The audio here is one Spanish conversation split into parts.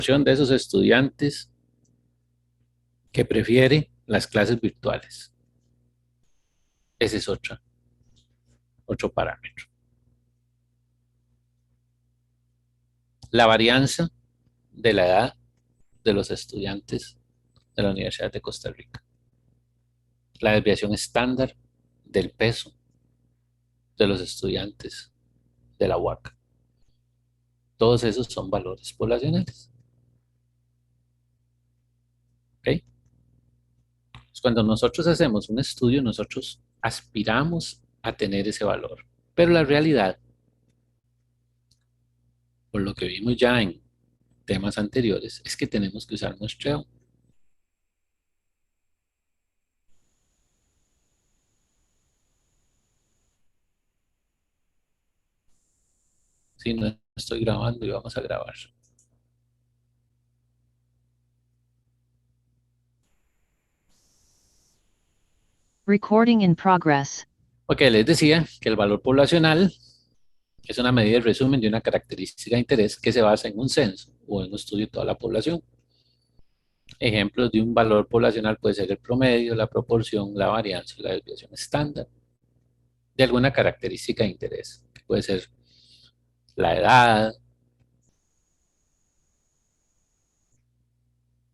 de esos estudiantes que prefiere las clases virtuales. Ese es otro parámetro. La varianza de la edad de los estudiantes de la Universidad de Costa Rica. La desviación estándar del peso de los estudiantes de la UAC. Todos esos son valores poblacionales. ¿Okay? Cuando nosotros hacemos un estudio, nosotros aspiramos a tener ese valor. Pero la realidad, por lo que vimos ya en temas anteriores, es que tenemos que usar muestreo. Si no estoy grabando y vamos a grabar. Recording in progress. Ok, les decía que el valor poblacional es una medida de resumen de una característica de interés que se basa en un censo o en un estudio de toda la población. Ejemplos de un valor poblacional puede ser el promedio, la proporción, la varianza y la desviación estándar de alguna característica de interés. Puede ser la edad,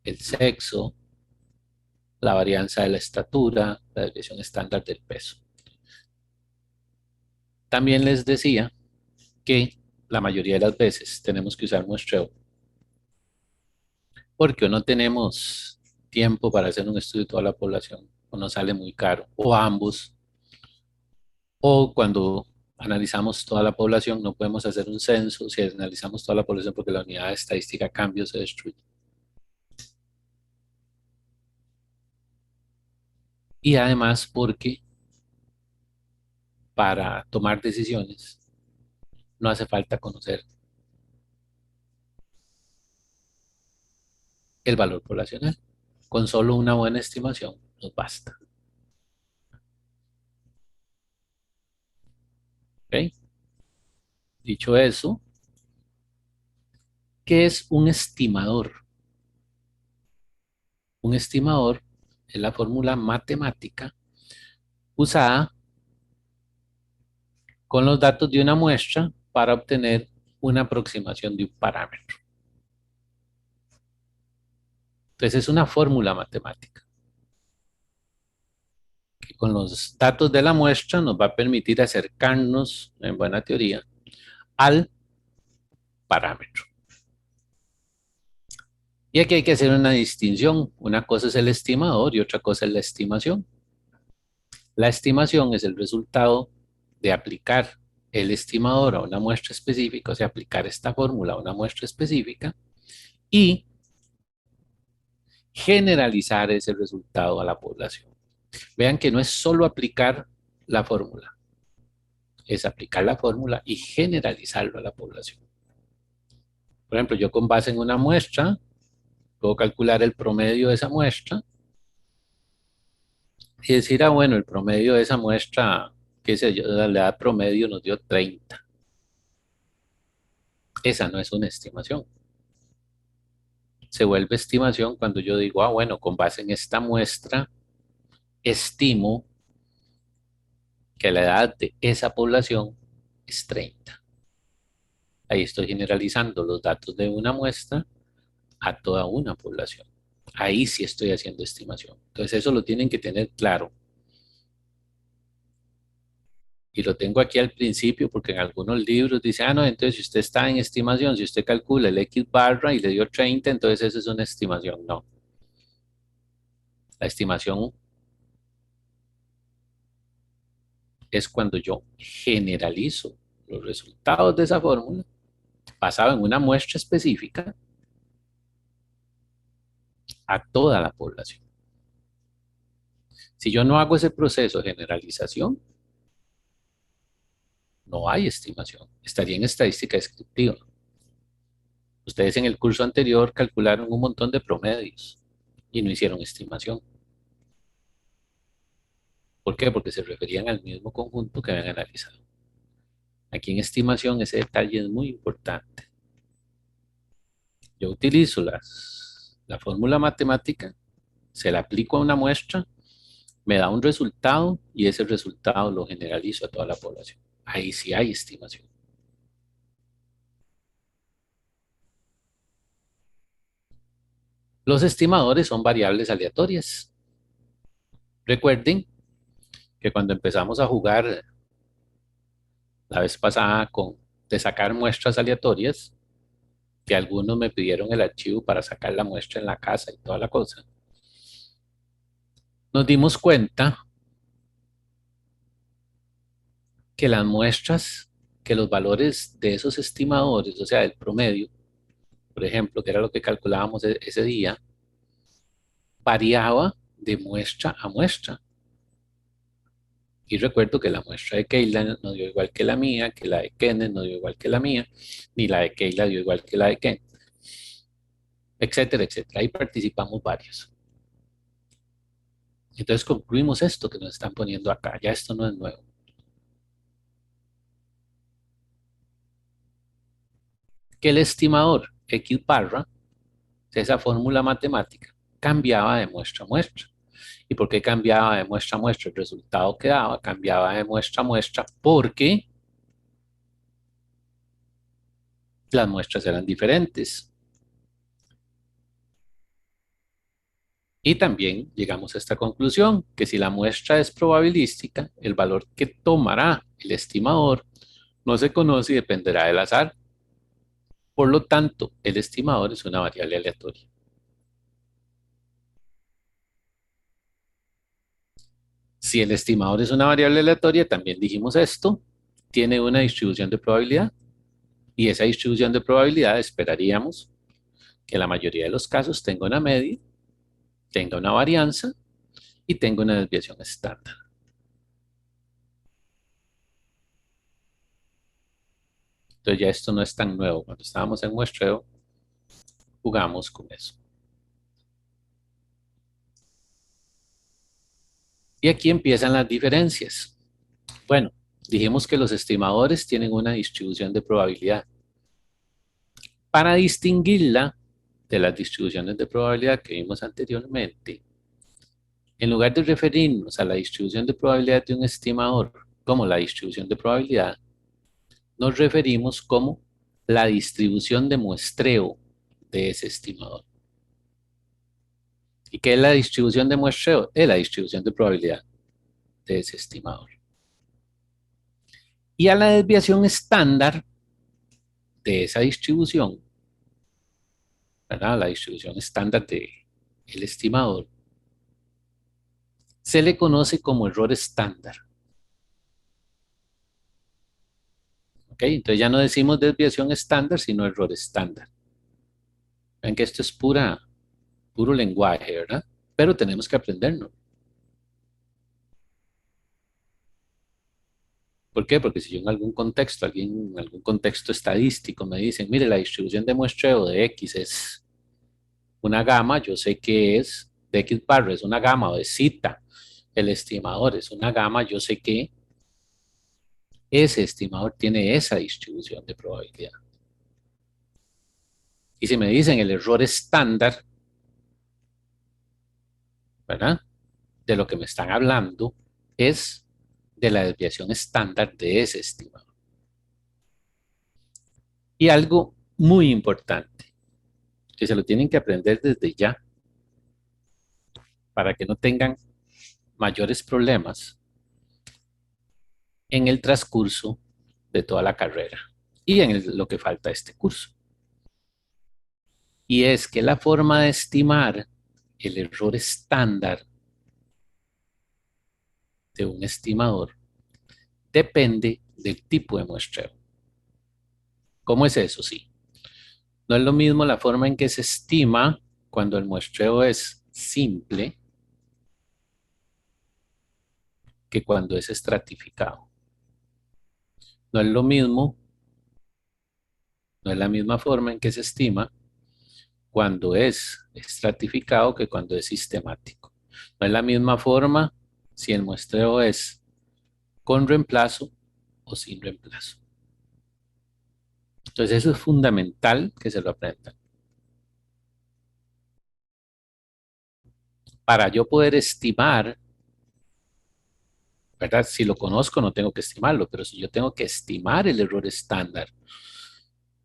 el sexo, la varianza de la estatura, la desviación estándar del peso. También les decía que la mayoría de las veces tenemos que usar muestreo porque no tenemos tiempo para hacer un estudio de toda la población o nos sale muy caro, o ambos, o cuando analizamos toda la población no podemos hacer un censo si analizamos toda la población porque la unidad de estadística cambia o se destruye. Y además porque para tomar decisiones no hace falta conocer el valor poblacional. Con solo una buena estimación nos basta. ¿Okay? Dicho eso, ¿qué es un estimador? Un estimador es la fórmula matemática usada con los datos de una muestra para obtener una aproximación de un parámetro. Entonces es una fórmula matemática que con los datos de la muestra nos va a permitir acercarnos, en buena teoría, al parámetro. Y aquí hay que hacer una distinción. Una cosa es el estimador y otra cosa es la estimación. La estimación es el resultado de aplicar el estimador a una muestra específica, o sea, aplicar esta fórmula a una muestra específica y generalizar ese resultado a la población. Vean que no es solo aplicar la fórmula, es aplicar la fórmula y generalizarlo a la población. Por ejemplo, yo con base en una muestra, puedo calcular el promedio de esa muestra y decir, ah, bueno, el promedio de esa muestra, qué sé yo, la edad promedio nos dio 30. Esa no es una estimación. Se vuelve estimación cuando yo digo, ah, bueno, con base en esta muestra, estimo que la edad de esa población es 30. Ahí estoy generalizando los datos de una muestra a toda una población. Ahí sí estoy haciendo estimación. Entonces eso lo tienen que tener claro. Y lo tengo aquí al principio porque en algunos libros dice, ah, no, entonces si usted está en estimación, si usted calcula el X barra y le dio 30, entonces eso es una estimación. No. La estimación es cuando yo generalizo los resultados de esa fórmula basado en una muestra específica a toda la población. Si yo no hago ese proceso de generalización, no hay estimación. Estaría en estadística descriptiva. Ustedes en el curso anterior calcularon un montón de promedios y no hicieron estimación. ¿Por qué? Porque se referían al mismo conjunto que habían analizado. Aquí en estimación ese detalle es muy importante. Yo utilizo la fórmula matemática, se la aplico a una muestra, me da un resultado y ese resultado lo generalizo a toda la población. Ahí sí hay estimación. Los estimadores son variables aleatorias. Recuerden que cuando empezamos a jugar la vez pasada de sacar muestras aleatorias, que algunos me pidieron el archivo para sacar la muestra en la casa y toda la cosa, nos dimos cuenta que las muestras, que los valores de esos estimadores, o sea, el promedio, por ejemplo, que era lo que calculábamos ese día, variaba de muestra a muestra. Y recuerdo que la muestra de Keila no dio igual que la mía, que la de Kenneth no dio igual que la mía, ni la de Keila dio igual que la de Ken, etcétera, etcétera. Ahí participamos varios. Entonces concluimos esto que nos están poniendo acá. Ya esto no es nuevo. Que el estimador X barra, esa fórmula matemática, cambiaba de muestra a muestra. ¿Y por qué cambiaba de muestra a muestra? El resultado que daba cambiaba de muestra a muestra porque las muestras eran diferentes. Y también llegamos a esta conclusión, que si la muestra es probabilística, el valor que tomará el estimador no se conoce y dependerá del azar. Por lo tanto, el estimador es una variable aleatoria. Si el estimador es una variable aleatoria, también dijimos esto, tiene una distribución de probabilidad. Y esa distribución de probabilidad esperaríamos que la mayoría de los casos tenga una media, tenga una varianza y tenga una desviación estándar. Entonces ya esto no es tan nuevo. Cuando estábamos en muestreo, jugamos con eso. Y aquí empiezan las diferencias. Bueno, dijimos que los estimadores tienen una distribución de probabilidad. Para distinguirla de las distribuciones de probabilidad que vimos anteriormente, en lugar de referirnos a la distribución de probabilidad de un estimador como la distribución de probabilidad, nos referimos como la distribución de muestreo de ese estimador. ¿Y qué es la distribución de muestreo? Es la distribución de probabilidad de ese estimador. Y a la desviación estándar de esa distribución, ¿verdad? La distribución estándar del estimador, se le conoce como error estándar. ¿Ok? Entonces ya no decimos desviación estándar, sino error estándar. Ven que esto es puro lenguaje, ¿verdad? Pero tenemos que aprenderlo. ¿Por qué? Porque si yo en algún contexto, en algún contexto estadístico me dicen, mire, la distribución de muestreo de X es una gama, yo sé que es de X barra, es una gama, o de cita, el estimador es una gama, yo sé que ese estimador tiene esa distribución de probabilidad. Y si me dicen el error estándar, ¿verdad? De lo que me están hablando es de la desviación estándar de ese estimador. Y algo muy importante, que se lo tienen que aprender desde ya, para que no tengan mayores problemas en el transcurso de toda la carrera y en lo que falta de este curso. Y es que la forma de estimar el error estándar de un estimador depende del tipo de muestreo. ¿Cómo es eso? Sí. No es lo mismo la forma en que se estima cuando el muestreo es simple que cuando es estratificado. No es lo mismo, no es la misma forma en que se estima cuando es estratificado que cuando es sistemático. No es la misma forma si el muestreo es con reemplazo o sin reemplazo. Entonces eso es fundamental que se lo aprendan. para yo poder estimar, ¿verdad? Si lo conozco no tengo que estimarlo, pero si yo tengo que estimar el error estándar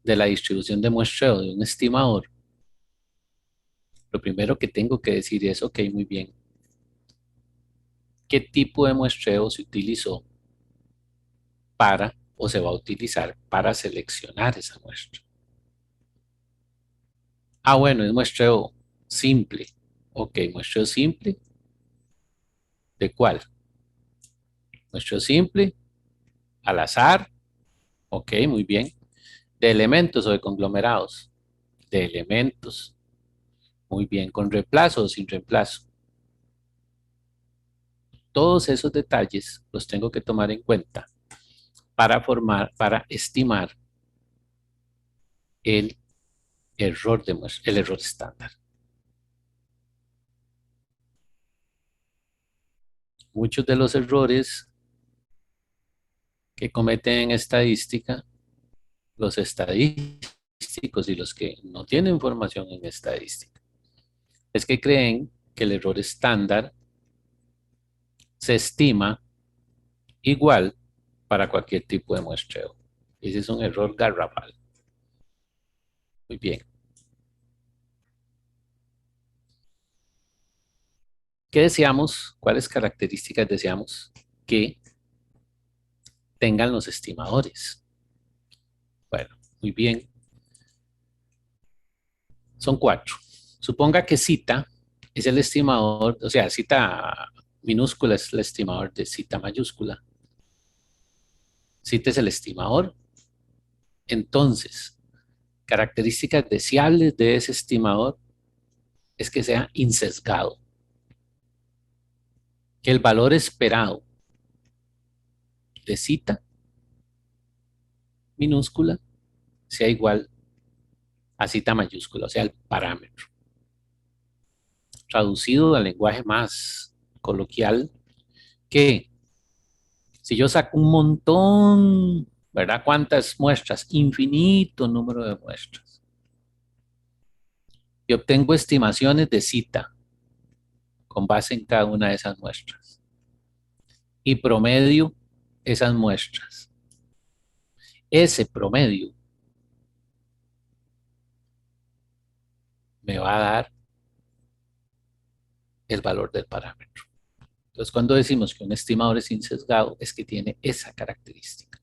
de la distribución de muestreo de un estimador, lo primero que tengo que decir es, ok, muy bien, ¿qué tipo de muestreo se utilizó para o se va a utilizar para seleccionar esa muestra? Ah, bueno, es muestreo simple. Ok, muestreo simple. ¿De cuál? Muestreo simple, al azar. Ok, muy bien. ¿De elementos o de conglomerados? De elementos. Muy bien, ¿con reemplazo o sin reemplazo? Todos esos detalles los tengo que tomar en cuenta para estimar el error de muestra, el error estándar. Muchos de los errores que cometen en estadística, los estadísticos y los que no tienen formación en estadística, es que creen que el error estándar se estima igual para cualquier tipo de muestreo. Ese es un error garrafal. Muy bien. ¿Qué deseamos? ¿Cuáles características deseamos que tengan los estimadores? Bueno, muy bien. Son 4. Suponga que cita es el estimador, o sea, cita minúscula es el estimador de cita mayúscula. Cita es el estimador. Entonces, características deseables de ese estimador es que sea insesgado, que el valor esperado de cita minúscula sea igual a cita mayúscula, o sea, el parámetro. Traducido al lenguaje más coloquial, que si yo saco un montón, ¿verdad? ¿Cuántas muestras? Infinito número de muestras. Y obtengo estimaciones de cita con base en cada una de esas muestras. Y promedio esas muestras. Ese promedio me va a dar el valor del parámetro. Entonces, cuando decimos que un estimador es insesgado, es que tiene esa característica.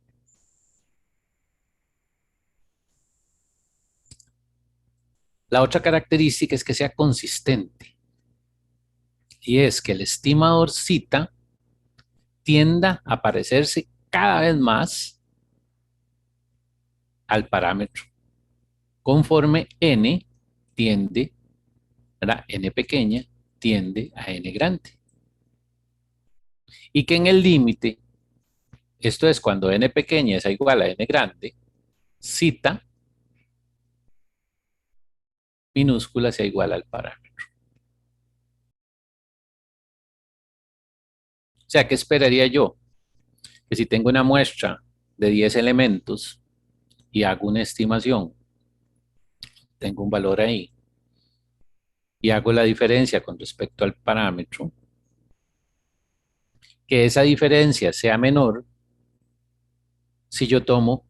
La otra característica es que sea consistente. Y es que el estimador cita tienda a parecerse cada vez más al parámetro, conforme n tiende, ¿verdad? N pequeña tiende a n grande. Y que en el límite, esto es cuando n pequeña es igual a n grande, cita minúscula sea igual al parámetro. O sea, ¿qué esperaría yo? Que si tengo una muestra de 10 elementos y hago una estimación, tengo un valor ahí, y hago la diferencia con respecto al parámetro, que esa diferencia sea menor si yo tomo,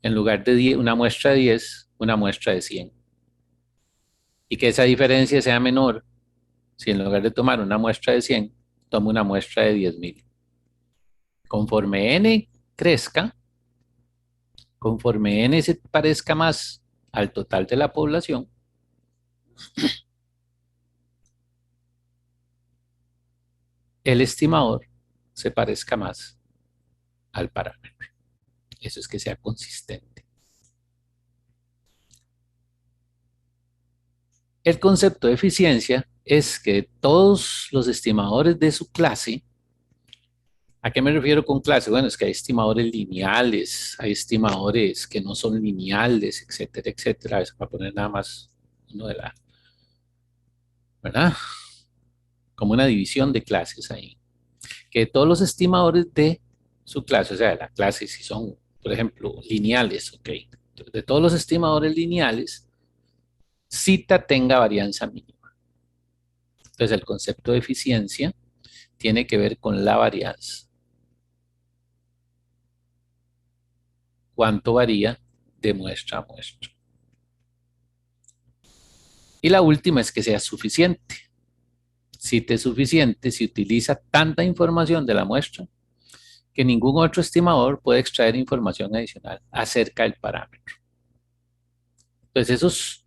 en lugar de 10, una muestra de 10, una muestra de 100. Y que esa diferencia sea menor si en lugar de tomar una muestra de 100, tomo una muestra de 10.000. Conforme n crezca, conforme n se parezca más al total de la población, el estimador se parezca más al parámetro. Eso es que sea consistente. El concepto de eficiencia es que todos los estimadores de su clase, ¿a qué me refiero con clase? Bueno, es que hay estimadores lineales, hay estimadores que no son lineales, etcétera, etcétera. Eso para poner nada más uno de la, ¿verdad? Como una división de clases ahí. Que todos los estimadores de su clase, o sea, de la clase, si son, por ejemplo, lineales, ok. De todos los estimadores lineales, cita tenga varianza mínima. Entonces el concepto de eficiencia tiene que ver con la varianza. ¿Cuánto varía de muestra a muestra? Y la última es que sea suficiente. Si te es suficiente, si utiliza tanta información de la muestra que ningún otro estimador puede extraer información adicional acerca del parámetro. Entonces, esos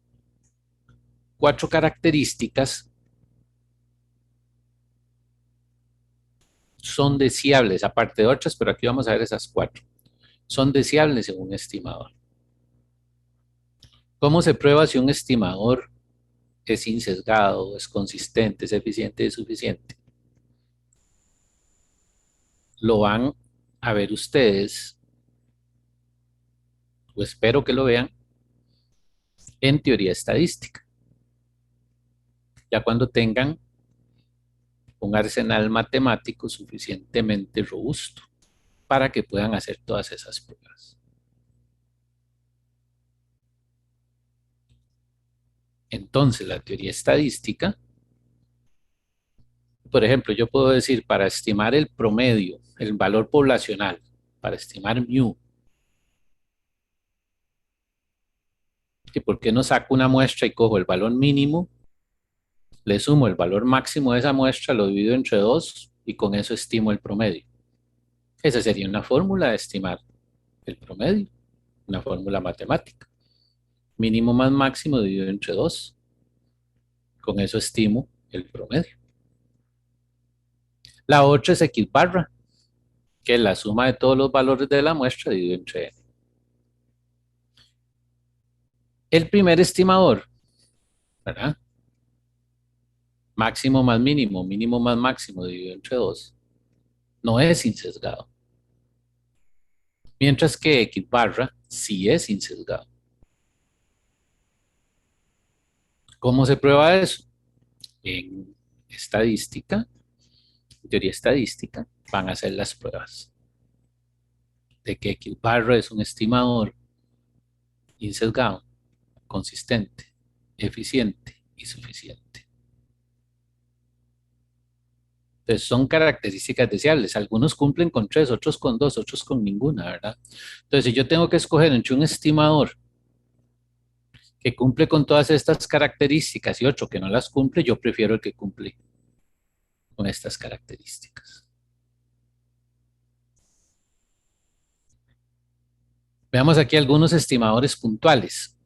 4 características son deseables, aparte de otras, pero aquí vamos a ver esas 4. Son deseables en un estimador. ¿Cómo se prueba si un estimador es insesgado, es consistente, es eficiente, es suficiente? Lo van a ver ustedes, o espero que lo vean, en teoría estadística. Ya cuando tengan un arsenal matemático suficientemente robusto para que puedan hacer todas esas pruebas. Entonces, la teoría estadística, por ejemplo, yo puedo decir para estimar el promedio, el valor poblacional, para estimar mu, que por qué no saco una muestra y cojo el valor mínimo, le sumo el valor máximo de esa muestra, lo divido entre 2 y con eso estimo el promedio. Esa sería una fórmula de estimar el promedio, una fórmula matemática. Mínimo más máximo dividido entre 2. Con eso estimo el promedio. La otra es X barra, que es la suma de todos los valores de la muestra dividido entre n. El primer estimador, ¿verdad? Máximo más mínimo, mínimo más máximo dividido entre 2, no es insesgado. Mientras que X barra sí es insesgado. ¿Cómo se prueba eso? En estadística, en teoría estadística, van a hacer las pruebas de que X barra es un estimador insesgado, consistente, eficiente y suficiente. Entonces son características deseables. Algunos cumplen con 3, otros con 2, otros con ninguna, ¿verdad? Entonces, si yo tengo que escoger entre un estimador que cumple con todas estas características y otro que no las cumple, yo prefiero el que cumple con estas características. Veamos aquí algunos estimadores puntuales.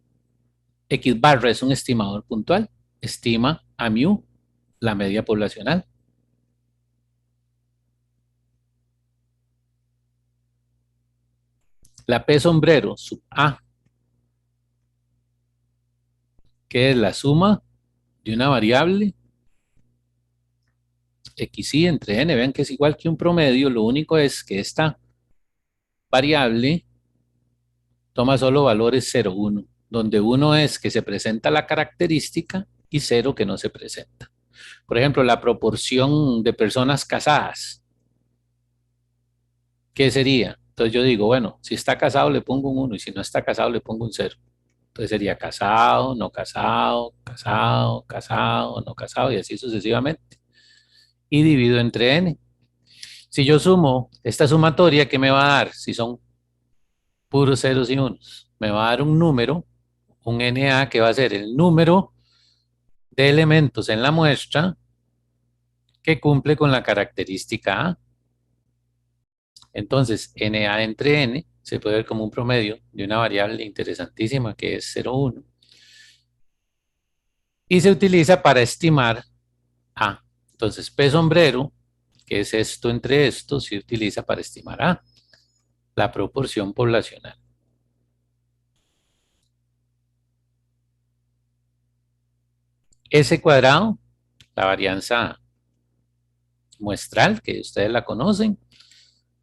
X barra es un estimador puntual, estima a mu, la media poblacional. La P sombrero sub A, que es la suma de una variable xy entre n, vean que es igual que un promedio, lo único es que esta variable toma solo valores 0, 1, donde 1 es que se presenta la característica y 0 que no se presenta. Por ejemplo, la proporción de personas casadas, ¿qué sería? Entonces yo digo, bueno, si está casado le pongo un 1 y si no está casado le pongo un 0. Entonces sería casado, no casado, casado, casado, no casado y así sucesivamente. Y divido entre n. Si yo sumo esta sumatoria, ¿qué me va a dar? Si son puros ceros y unos, me va a dar un número, un NA, que va a ser el número de elementos en la muestra que cumple con la característica A. Entonces, NA entre N se puede ver como un promedio de una variable interesantísima que es 0,1. Y se utiliza para estimar A. Entonces, P sombrero, que es esto entre esto, se utiliza para estimar A, la proporción poblacional. S cuadrado, la varianza muestral, que ustedes la conocen,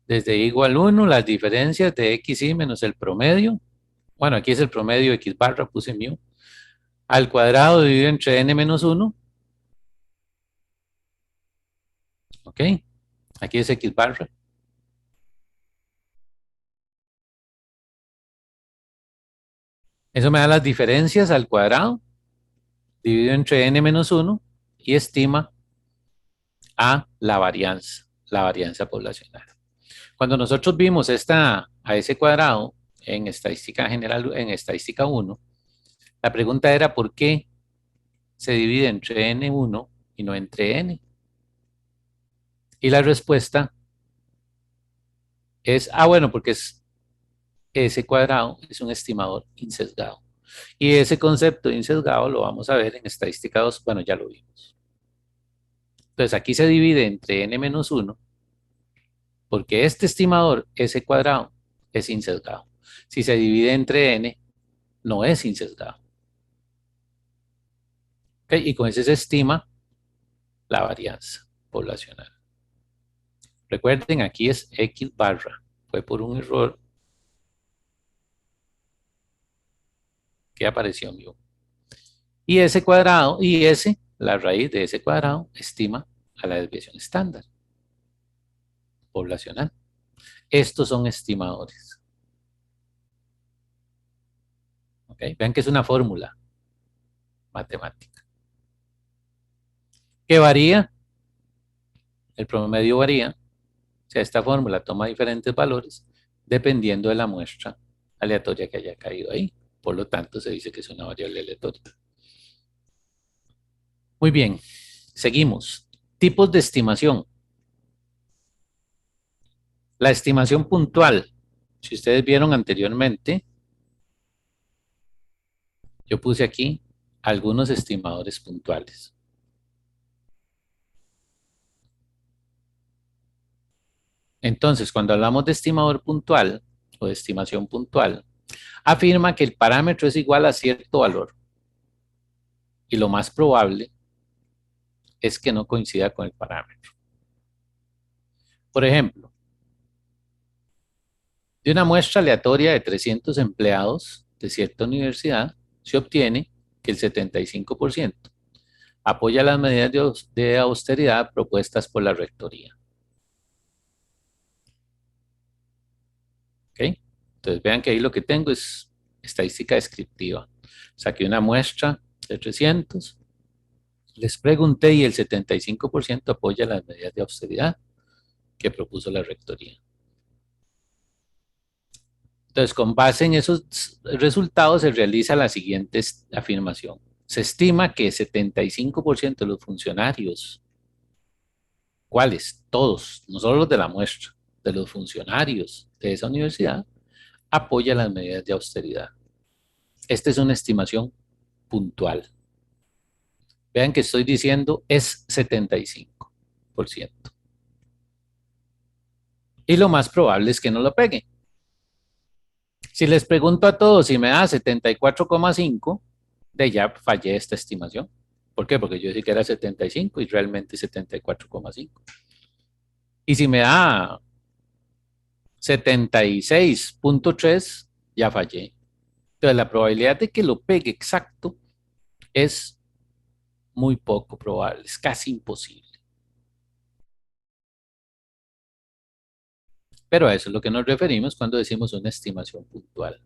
desde igual 1, las diferencias de xy menos el promedio, bueno, aquí es el promedio x barra, puse mu, al cuadrado dividido entre n menos 1, ok, aquí es x barra. Eso me da las diferencias al cuadrado, dividido entre n menos 1, y estima a la varianza poblacional. Cuando nosotros vimos esta a ese cuadrado en estadística general, en estadística 1, la pregunta era ¿por qué se divide entre N1 y no entre N? Y la respuesta es, bueno, porque ese cuadrado es un estimador insesgado. Y ese concepto de insesgado lo vamos a ver en estadística 2, bueno, ya lo vimos. Entonces aquí se divide entre N-1 porque este estimador, ese cuadrado, es insesgado. Si se divide entre N, no es insesgado. ¿Okay? Y con ese se estima la varianza poblacional. Recuerden, aquí es X barra. Fue por un error que apareció en U. Y ese cuadrado, la raíz de ese cuadrado, estima a la desviación estándar poblacional. Estos son estimadores. ¿Okay? Vean que es una fórmula matemática. ¿Qué varía? El promedio varía. O sea, esta fórmula toma diferentes valores dependiendo de la muestra aleatoria que haya caído ahí. Por lo tanto, se dice que es una variable aleatoria. Muy bien, seguimos. Tipos de estimación. La estimación puntual. Si ustedes vieron anteriormente, yo puse aquí algunos estimadores puntuales. Entonces, cuando hablamos de estimador puntual o de estimación puntual, afirma que el parámetro es igual a cierto valor y lo más probable es que no coincida con el parámetro. Por ejemplo, de una muestra aleatoria de 300 empleados de cierta universidad, se obtiene que el 75% apoya las medidas de austeridad propuestas por la rectoría. ¿Okay? Entonces vean que ahí lo que tengo es estadística descriptiva. Saqué una muestra de 300, les pregunté y el 75% apoya las medidas de austeridad que propuso la rectoría. Entonces, con base en esos resultados se realiza la siguiente afirmación. Se estima que 75% de los funcionarios, ¿cuáles? Todos, no solo los de la muestra, de los funcionarios de esa universidad, apoya las medidas de austeridad. Esta es una estimación puntual. Vean que estoy diciendo es 75%. Y lo más probable es que no lo peguen. Si les pregunto a todos si me da 74,5, de ya fallé esta estimación. ¿Por qué? Porque yo dije que era 75 y realmente 74,5. Y si me da 76,3, ya fallé. Entonces la probabilidad de que lo pegue exacto es muy poco probable, es casi imposible. Pero a eso es lo que nos referimos cuando decimos una estimación puntual.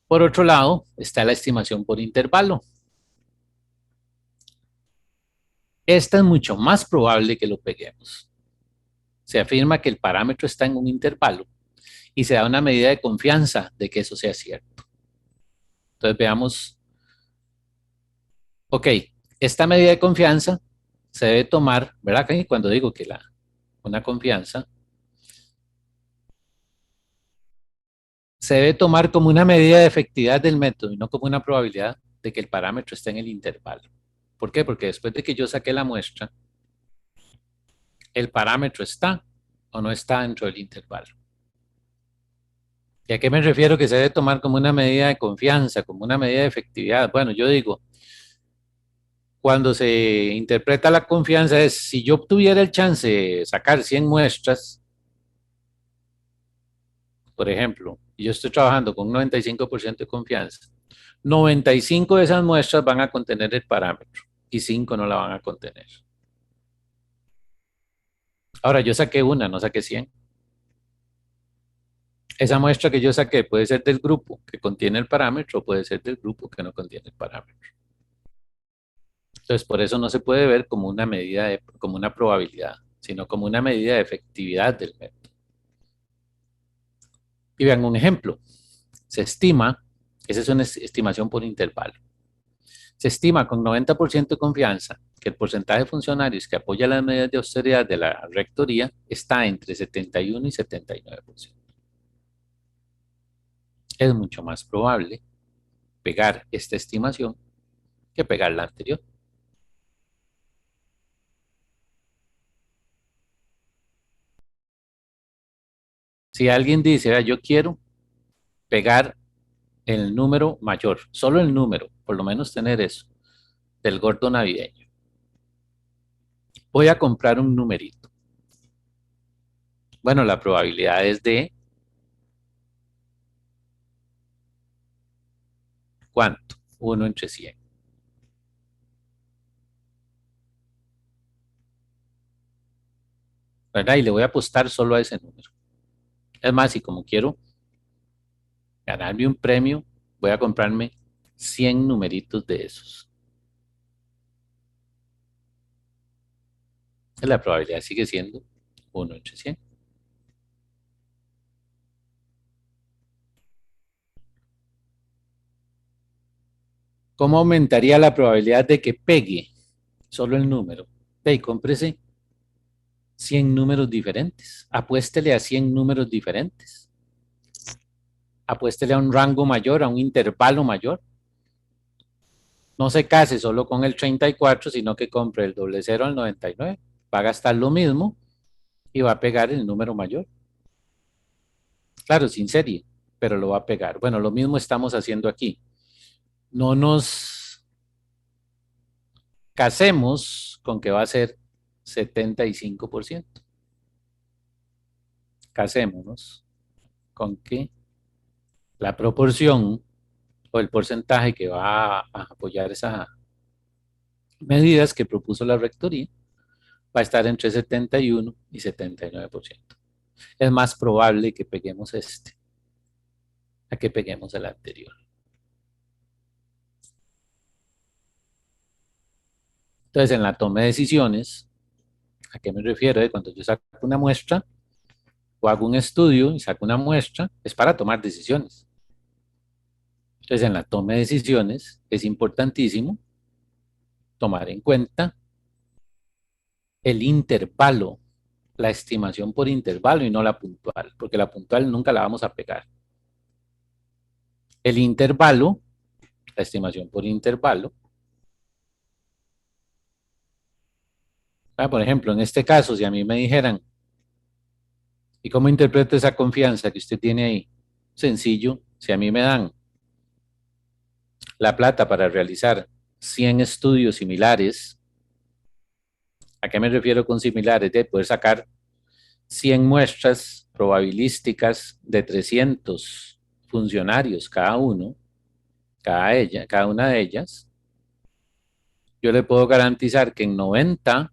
Por otro lado, está la estimación por intervalo. Esta es mucho más probable que lo peguemos. Se afirma que el parámetro está en un intervalo y se da una medida de confianza de que eso sea cierto. Entonces veamos, ok, esta medida de confianza se debe tomar, ¿verdad? Cuando digo que una confianza se debe tomar como una medida de efectividad del método y no como una probabilidad de que el parámetro esté en el intervalo. ¿Por qué? Porque después de que yo saqué la muestra, el parámetro está o no está dentro del intervalo. ¿Y a qué me refiero que se debe tomar como una medida de confianza, como una medida de efectividad? Bueno, yo digo, cuando se interpreta la confianza es, si yo obtuviera el chance de sacar 100 muestras, por ejemplo, y yo estoy trabajando con un 95% de confianza, 95 de esas muestras van a contener el parámetro y 5 no la van a contener. Ahora, yo saqué una, no saqué 100. Esa muestra que yo saqué puede ser del grupo que contiene el parámetro o puede ser del grupo que no contiene el parámetro. Entonces, por eso no se puede ver como una medida como una probabilidad, sino como una medida de efectividad del método. Y vean un ejemplo. Se estima, esa es una estimación por intervalo. Se estima con 90% de confianza que el porcentaje de funcionarios que apoya las medidas de austeridad de la rectoría está entre 71 y 79%. Es mucho más probable pegar esta estimación que pegar la anterior. Si alguien dice, yo quiero pegar el número mayor, solo el número, por lo menos tener eso, del gordo navideño. Voy a comprar un numerito. Bueno, la probabilidad es de ¿cuánto? 1 entre 100. ¿Verdad? Y le voy a apostar solo a ese número. Es más, si como quiero ganarme un premio, voy a comprarme 100 numeritos de esos. La probabilidad sigue siendo 1 entre 100. ¿Cómo aumentaría la probabilidad de que pegue solo el número? Cómprese 100 números diferentes. Apuéstele a 100 números diferentes. Apuéstele a un rango mayor, a un intervalo mayor. No se case solo con el 34, sino que compre el 00 al 99. Va a gastar lo mismo y va a pegar el número mayor. Claro, sin serie, pero lo va a pegar. Bueno, lo mismo estamos haciendo aquí. No nos casemos con que va a ser 75%. Casémonos con que la proporción o el porcentaje que va a apoyar esas medidas que propuso la rectoría va a estar entre 71 y 79%. Es más probable que peguemos este a que peguemos el anterior. Entonces, en la toma de decisiones, ¿a qué me refiero? Cuando yo saco una muestra o hago un estudio y saco una muestra, es para tomar decisiones. Entonces, en la toma de decisiones es importantísimo tomar en cuenta el intervalo, la estimación por intervalo y no la puntual, porque la puntual nunca la vamos a pegar. El intervalo, la estimación por intervalo, por ejemplo, en este caso, si a mí me dijeran, ¿y cómo interpreto esa confianza que usted tiene ahí? Sencillo, si a mí me dan la plata para realizar 100 estudios similares, ¿a qué me refiero con similares? De poder sacar 100 muestras probabilísticas de 300 funcionarios cada uno, cada una de ellas, yo le puedo garantizar que en 90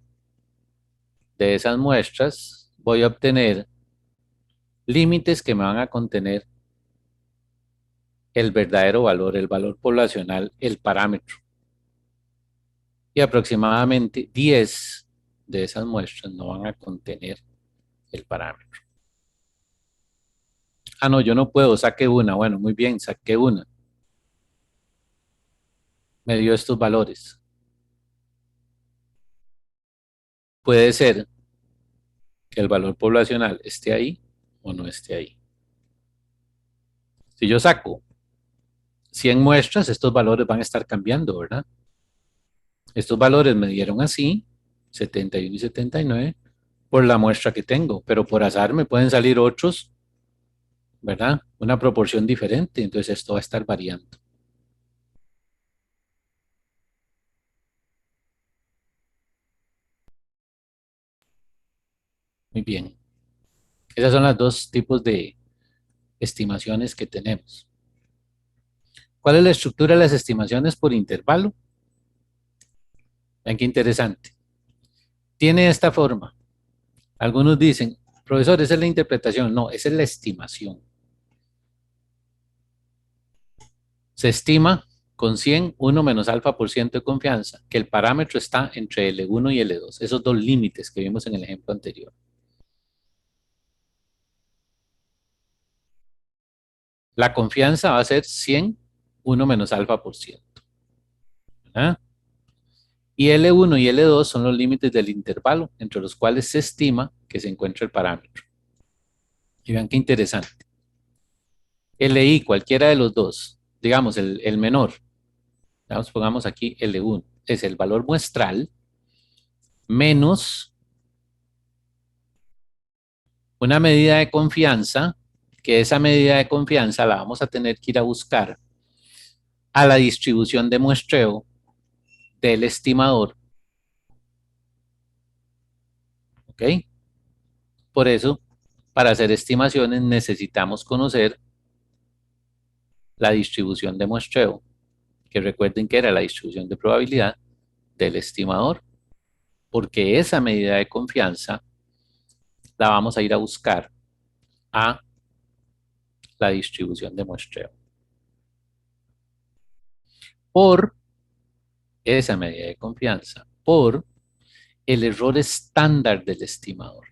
de esas muestras voy a obtener límites que me van a contener el verdadero valor, el valor poblacional, el parámetro. Y aproximadamente 10 de esas muestras no van a contener el parámetro. Ah, no, yo no puedo, saque una. Bueno, muy bien, saqué una. Me dio estos valores. Puede ser que el valor poblacional esté ahí o no esté ahí. Si yo saco 100 muestras, estos valores van a estar cambiando, ¿verdad? Estos valores me dieron así, 71 y 79, por la muestra que tengo, pero por azar me pueden salir otros, ¿verdad? Una proporción diferente, entonces esto va a estar variando. Muy bien. Esos son los dos tipos de estimaciones que tenemos. ¿Cuál es la estructura de las estimaciones por intervalo? Vean qué interesante. Tiene esta forma. Algunos dicen, profesor, esa es la interpretación. No, esa es la estimación. Se estima con 100, 1 menos alfa por ciento de confianza, que el parámetro está entre L1 y L2, esos dos límites que vimos en el ejemplo anterior. La confianza va a ser 100, 1 menos alfa por ciento. ¿Ah? Y L1 y L2 son los límites del intervalo entre los cuales se estima que se encuentra el parámetro. Y vean qué interesante. LI, cualquiera de los dos, digamos el menor, pongamos aquí L1, es el valor muestral menos una medida de confianza, que esa medida de confianza la vamos a tener que ir a buscar a la distribución de muestreo del estimador. ¿Ok? Por eso, para hacer estimaciones necesitamos conocer la distribución de muestreo, que recuerden que era la distribución de probabilidad del estimador, porque esa medida de confianza la vamos a ir a buscar a la distribución de muestreo. Por esa medida de confianza, por el error estándar del estimador.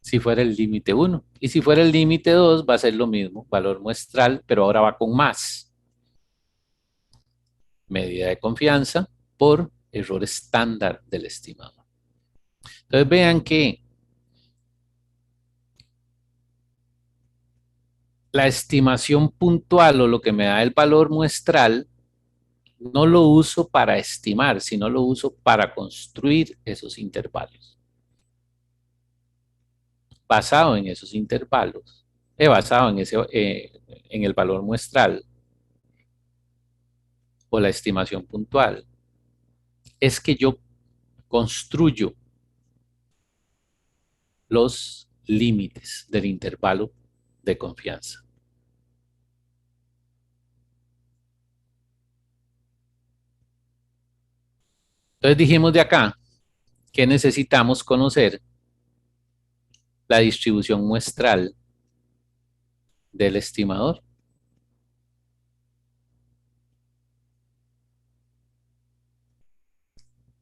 Si fuera el límite 1. Y si fuera el límite 2, va a ser lo mismo, valor muestral, pero ahora va con más. Medida de confianza por error estándar del estimador. Entonces vean que la estimación puntual o lo que me da el valor muestral no lo uso para estimar, sino lo uso para construir esos intervalos. Basado en esos intervalos, basado en el valor muestral o la estimación puntual, es que yo construyo los límites del intervalo de confianza. Entonces dijimos de acá que necesitamos conocer la distribución muestral del estimador.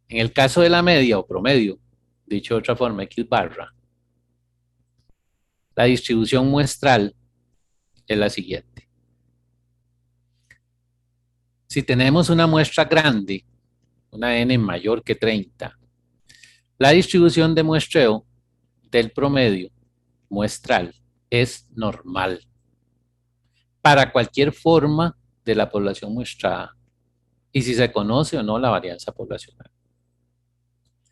En el caso de la media o promedio, dicho de otra forma, X barra, la distribución muestral es la siguiente. Si tenemos una muestra grande, una n mayor que 30, la distribución de muestreo del promedio muestral es normal para cualquier forma de la población muestrada y si se conoce o no la varianza poblacional.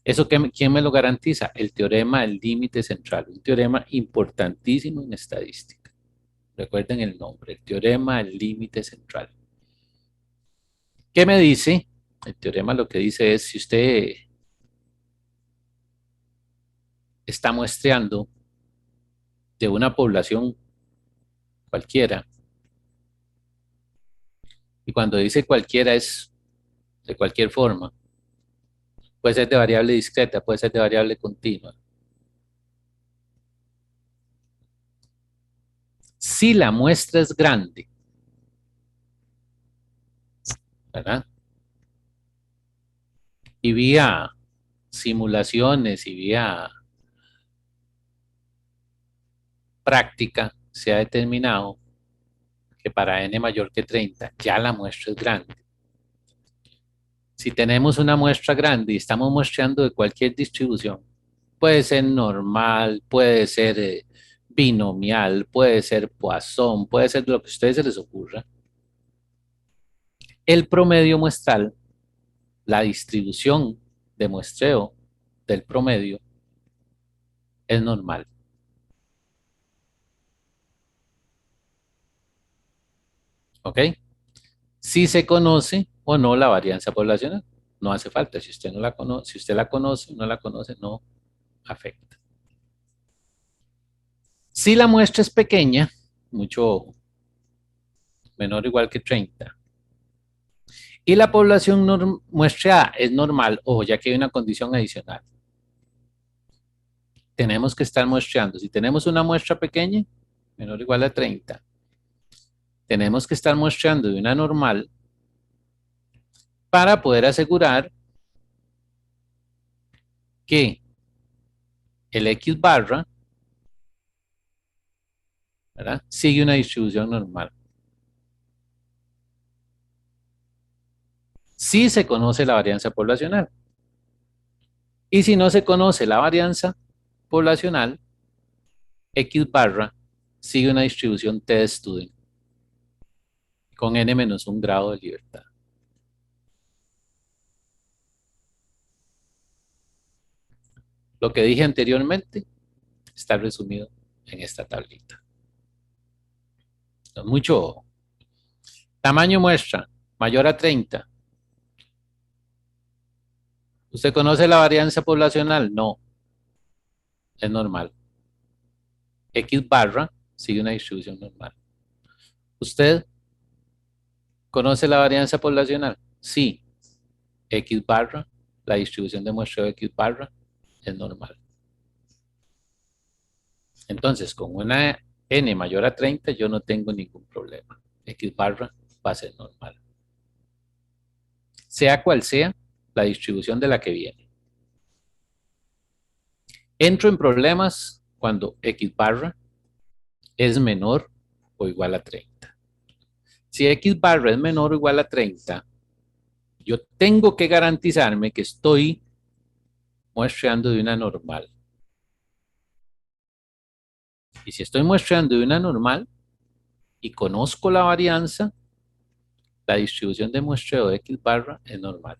¿Eso quién me lo garantiza? El teorema del límite central, un teorema importantísimo en estadística. Recuerden el nombre, el teorema del límite central. ¿Qué me dice? El teorema lo que dice es, si usted está muestreando de una población cualquiera, y cuando dice cualquiera es de cualquier forma, puede ser de variable discreta, puede ser de variable continua. Si la muestra es grande, ¿verdad? Y vía simulaciones y vía práctica se ha determinado que para n mayor que 30 ya la muestra es grande. Si tenemos una muestra grande y estamos muestreando de cualquier distribución, puede ser normal, puede ser binomial, puede ser Poisson, puede ser lo que a ustedes se les ocurra. El promedio muestral, la distribución de muestreo del promedio es normal. ¿Ok? Si se conoce o no la varianza poblacional, no hace falta. Si usted no la conoce, si usted la conoce o no la conoce, no afecta. Si la muestra es pequeña, mucho menor o igual que 30, y la población muestreada es normal, ojo, ya que hay una condición adicional. tenemos que estar muestreando. Si tenemos una muestra pequeña, menor o igual a 30, tenemos que estar muestreando de una normal para poder asegurar que el X barra, ¿verdad?, sigue una distribución normal. Si se conoce la varianza poblacional. Y si no se conoce la varianza poblacional, X barra sigue una distribución T de Student con n-1 grado de libertad. Lo que dije anteriormente está resumido en esta tablita. Entonces, mucho ojo. Tamaño muestra mayor a 30. ¿Usted conoce la varianza poblacional? No, es normal. X barra sigue una distribución normal. ¿Usted conoce la varianza poblacional? Sí. X barra, la distribución de muestreo de X barra es normal. Entonces, con una n mayor a 30, yo no tengo ningún problema. X barra va a ser normal. Sea cual sea la distribución de la que viene. Entro en problemas cuando X barra es menor o igual a 30. Si X barra es menor o igual a 30, yo tengo que garantizarme que estoy muestreando de una normal. Y si estoy muestreando de una normal y conozco la varianza, la distribución de muestreo de X barra es normal.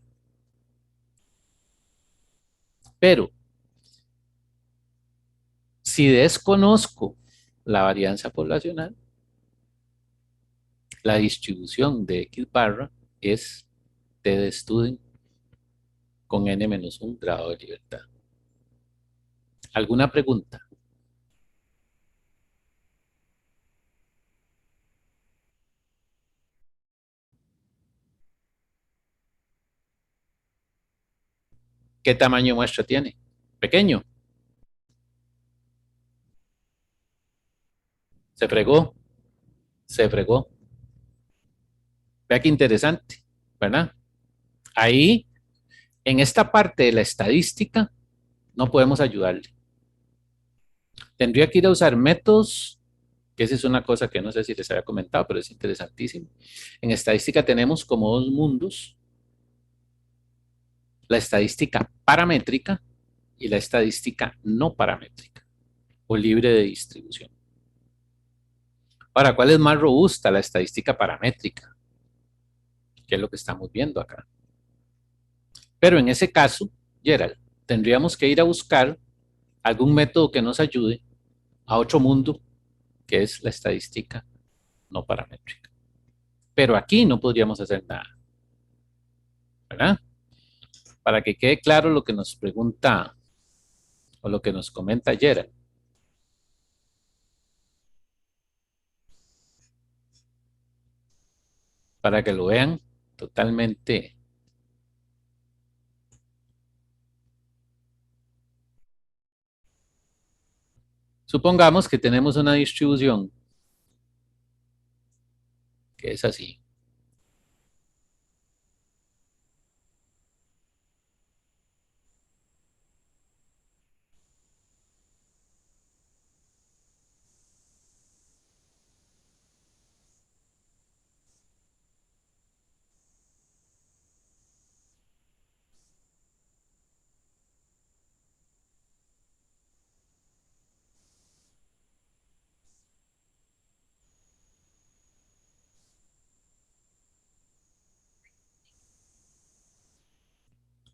Pero si desconozco la varianza poblacional, la distribución de X barra es T de Student con n-1 grado de libertad. ¿Alguna pregunta? ¿Qué tamaño de muestra tiene? Pequeño. Se fregó. Se fregó. Vea qué interesante, ¿verdad? Ahí, en esta parte de la estadística, no podemos ayudarle. Tendría que ir a usar métodos, que esa es una cosa que no sé si les había comentado, pero es interesantísimo. En estadística tenemos como dos mundos: la estadística paramétrica y la estadística no paramétrica o libre de distribución. Ahora, ¿cuál es más robusta? La estadística paramétrica, que es lo que estamos viendo acá. Pero en ese caso, Gerald, tendríamos que ir a buscar algún método que nos ayude a otro mundo, que es la estadística no paramétrica. Pero aquí no podríamos hacer nada, ¿verdad? Para que quede claro lo que nos pregunta o lo que nos comenta Gerald. Para que lo vean totalmente. Supongamos que tenemos una distribución que es así.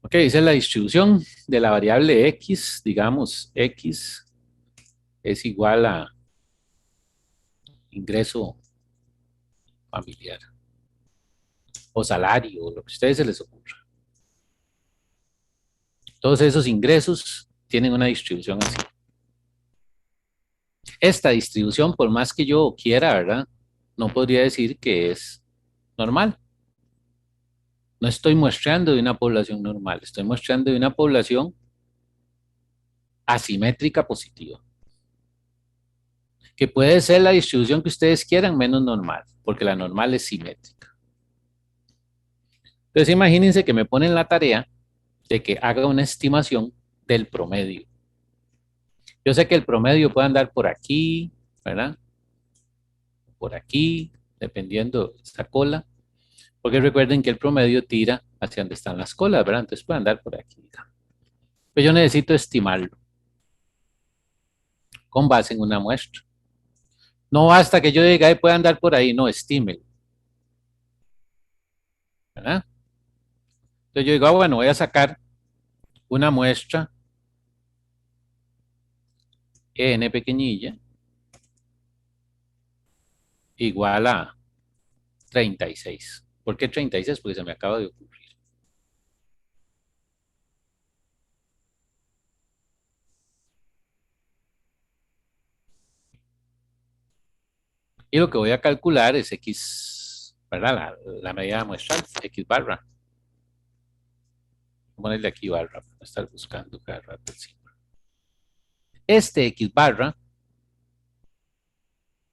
Ok, esa es la distribución de la variable X. Digamos, X es igual a ingreso familiar o salario, o lo que a ustedes se les ocurra. Todos esos ingresos tienen una distribución así. Esta distribución, por más que yo quiera, ¿verdad?, no podría decir que es normal. No estoy muestreando de una población normal, estoy muestreando de una población asimétrica positiva, que puede ser la distribución que ustedes quieran menos normal, porque la normal es simétrica. Entonces imagínense que me ponen la tarea de que haga una estimación del promedio. Yo sé que el promedio puede andar por aquí, ¿verdad? Por aquí, dependiendo de esta cola, porque recuerden que el promedio tira hacia donde están las colas, ¿verdad? Entonces puede andar por aquí. Pero yo necesito estimarlo con base en una muestra. No basta que yo diga, puede andar por ahí, no, estímelo, ¿verdad? Entonces yo digo, bueno, voy a sacar una muestra n pequeñilla igual a 36. ¿Por qué 36? Porque se me acaba de ocurrir. Y lo que voy a calcular es X, ¿verdad? La medida muestral, X barra. Voy a ponerle aquí barra para no estar buscando cada rato el símbolo. Este X barra,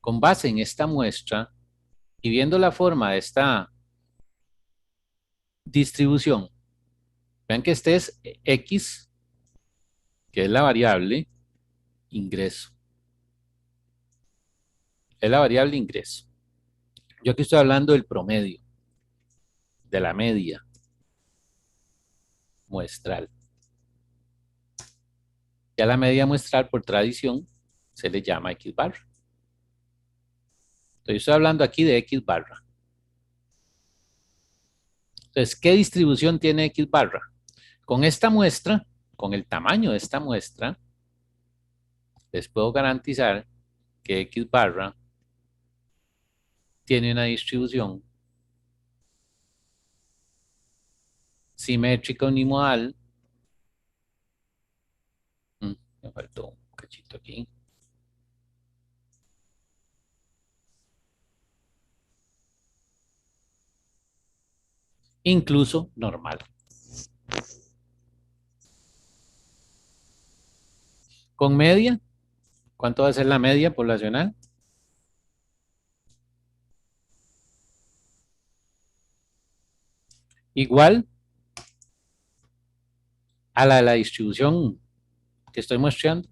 con base en esta muestra y viendo la forma de esta distribución, vean que este es X, que es la variable ingreso. Es la variable ingreso. Yo aquí estoy hablando del promedio, de la media muestral. Ya la media muestral, por tradición, se le llama X barra. Entonces, estoy hablando aquí de X barra. Entonces, ¿qué distribución tiene X barra? Con esta muestra, con el tamaño de esta muestra, les puedo garantizar que X barra tiene una distribución simétrica unimodal. Me faltó un cachito aquí. Incluso normal. Con media, ¿cuánto va a ser la media poblacional? Igual a la de la distribución que estoy mostrando.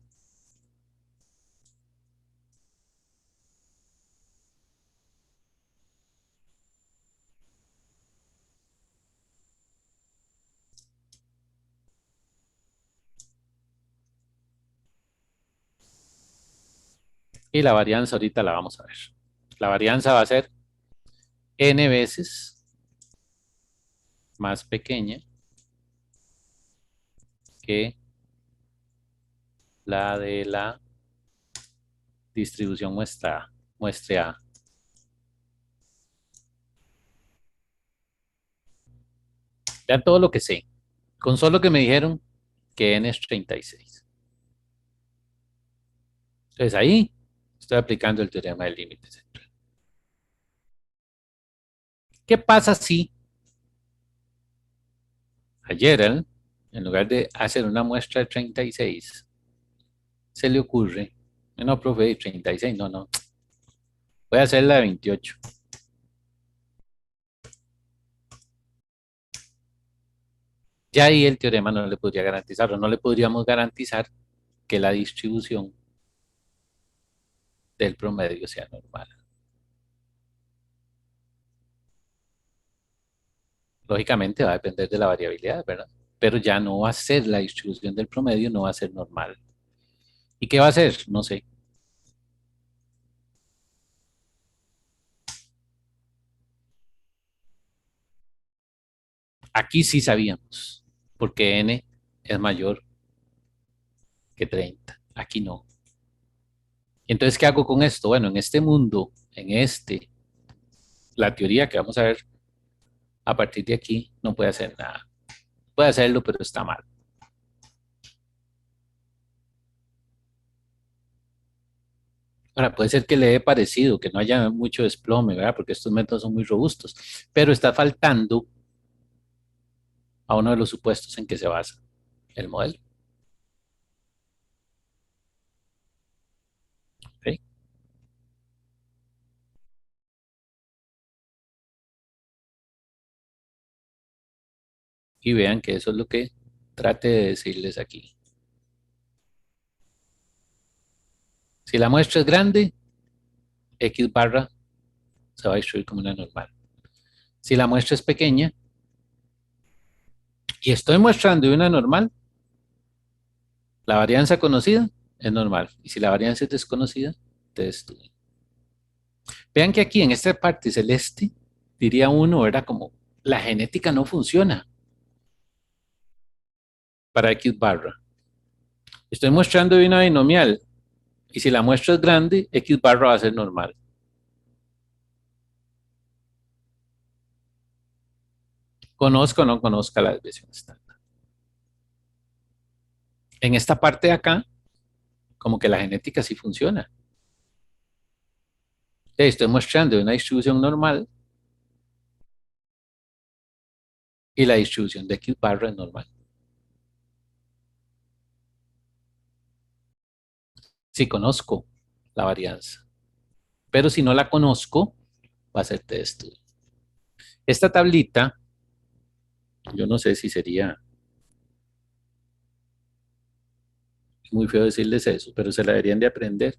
Y la varianza ahorita la vamos a ver. La varianza va a ser n veces más pequeña que la de la distribución muestreada. Vean todo lo que sé. Con solo que me dijeron que n es 36. Entonces ahí estoy aplicando el teorema del límite central. ¿Qué pasa si ayer, en lugar de hacer una muestra de 36, se le ocurre, no, profe, 36, no, no, voy a hacer la de 28? Ya ahí el teorema no le podría garantizar, o no le podríamos garantizar que la distribución del promedio sea normal. Lógicamente va a depender de la variabilidad, ¿verdad? Pero ya no va a ser la distribución del promedio, no va a ser normal. ¿Y qué va a ser? No sé. Aquí sí sabíamos, porque n es mayor que 30. Aquí no. Entonces, ¿qué hago con esto? Bueno, en este mundo, la teoría que vamos a ver a partir de aquí no puede hacer nada. Puede hacerlo, pero está mal. Ahora, puede ser que le dé parecido, que no haya mucho desplome, ¿verdad? Porque estos métodos son muy robustos, pero está faltando a uno de los supuestos en que se basa el modelo. Y vean que eso es lo que trate de decirles aquí. Si la muestra es grande, X barra se va a distribuir como una normal. Si la muestra es pequeña y estoy mostrando una normal, la varianza conocida es normal. Y si la varianza es desconocida, te estudio. Vean que aquí en esta parte celeste, diría uno, era como la genética no funciona para X barra. Estoy mostrando una binomial y si la muestra es grande, X barra va a ser normal. Conozca o no conozca la desviación estándar. En esta parte de acá, como que la genética sí funciona. Estoy mostrando una distribución normal y la distribución de X barra es normal. Si conozco la varianza, pero si no la conozco, va a ser de estudio. Esta tablita, yo no sé si sería muy feo decirles eso, pero se la deberían de aprender,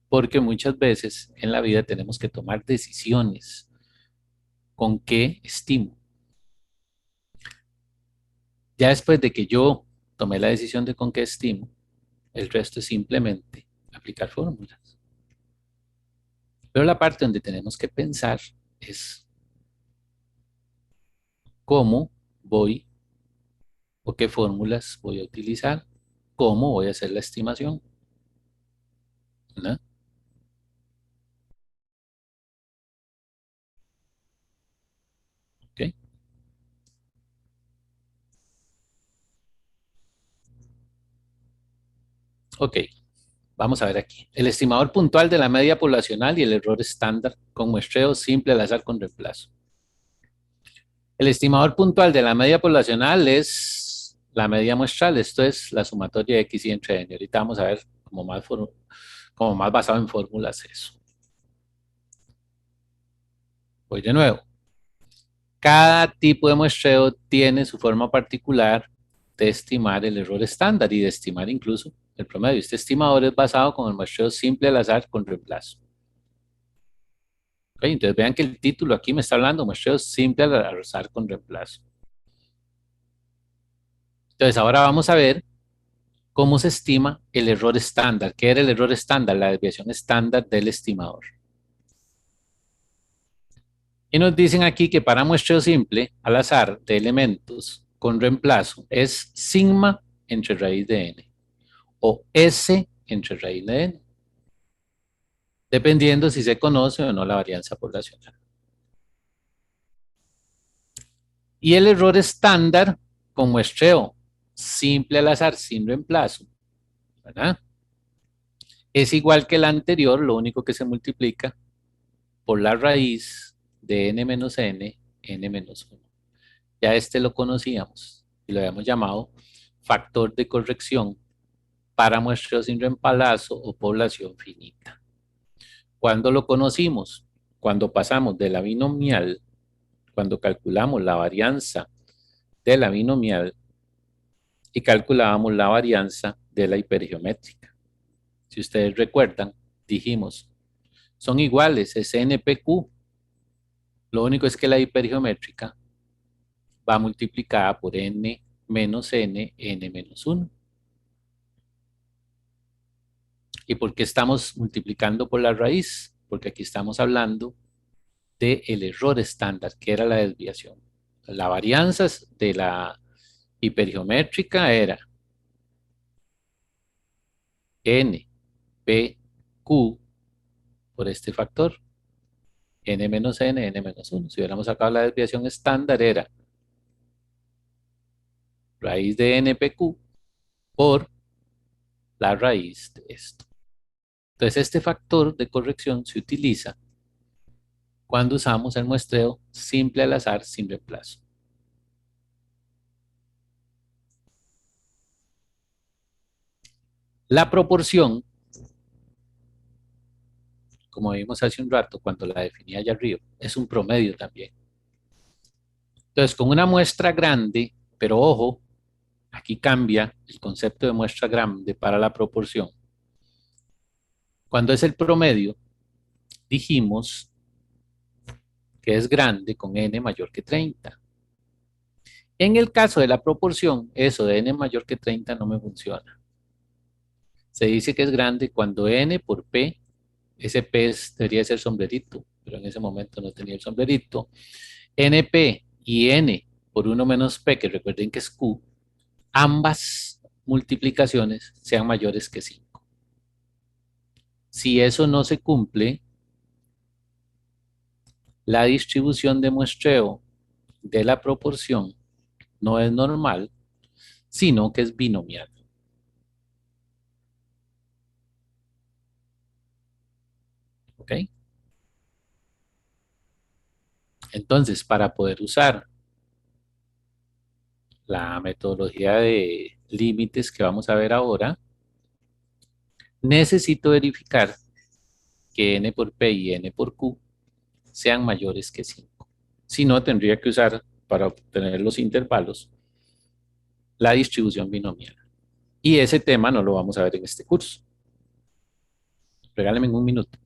porque muchas veces en la vida tenemos que tomar decisiones. ¿Con qué estimo? Ya después de que yo tomé la decisión de con qué estimo, el resto es simplemente aplicar fórmulas. Pero la parte donde tenemos que pensar es cómo voy o qué fórmulas voy a utilizar, cómo voy a hacer la estimación, ¿no? ¿Okay? Ok, vamos a ver aquí. El estimador puntual de la media poblacional y el error estándar con muestreo simple al azar con reemplazo. El estimador puntual de la media poblacional es la media muestral, esto es la sumatoria de X y entre N. Ahorita vamos a ver como más basado en fórmulas eso. Voy de nuevo. Cada tipo de muestreo tiene su forma particular de estimar el error estándar y de estimar incluso el promedio. Este estimador es basado con el muestreo simple al azar con reemplazo. Okay, entonces vean que el título aquí me está hablando muestreo simple al azar con reemplazo. Entonces ahora vamos a ver cómo se estima el error estándar. ¿Qué era el error estándar? La desviación estándar del estimador. Y nos dicen aquí que para muestreo simple al azar de elementos con reemplazo es sigma entre raíz de n o s entre raíz de n, dependiendo si se conoce o no la varianza poblacional. Y el error estándar con muestreo simple al azar sin reemplazo, ¿verdad? Es igual que el anterior, lo único que se multiplica por la raíz de n menos n, n menos 1. Ya este lo conocíamos y lo habíamos llamado factor de corrección para muestreo sin reemplazo o población finita. ¿Cuándo lo conocimos? Cuando pasamos de la binomial, cuando calculamos la varianza de la binomial y calculábamos la varianza de la hipergeométrica. Si ustedes recuerdan, dijimos, son iguales, es NPQ. Lo único es que la hipergeométrica va multiplicada por n menos n, n menos 1. ¿Y por qué estamos multiplicando por la raíz? Porque aquí estamos hablando del error estándar, que era la desviación. La varianza de la hipergeométrica era n, p, q por este factor, n menos n, n menos 1. Si hubiéramos sacado la desviación estándar era raíz de npq por la raíz de esto. Entonces este factor de corrección se utiliza cuando usamos el muestreo simple al azar sin reemplazo. La proporción, como vimos hace un rato cuando la definía allá arriba, es un promedio también. Entonces, con una muestra grande, pero ojo, aquí cambia el concepto de muestra grande para la proporción. Cuando es el promedio, dijimos que es grande con n mayor que 30. En el caso de la proporción, eso de n mayor que 30 no me funciona. Se dice que es grande cuando n por p, ese p debería ser sombrerito, pero en ese momento no tenía el sombrerito, np y n por 1 menos p, que recuerden que es q, ambas multiplicaciones sean mayores que 5. Si eso no se cumple, la distribución de muestreo de la proporción no es normal, sino que es binomial. ¿Ok? Entonces, para poder usar la metodología de límites que vamos a ver ahora, necesito verificar que n por p y n por q sean mayores que 5. Si no, tendría que usar, para obtener los intervalos, la distribución binomial. Y ese tema no lo vamos a ver en este curso. Regálenme un minuto.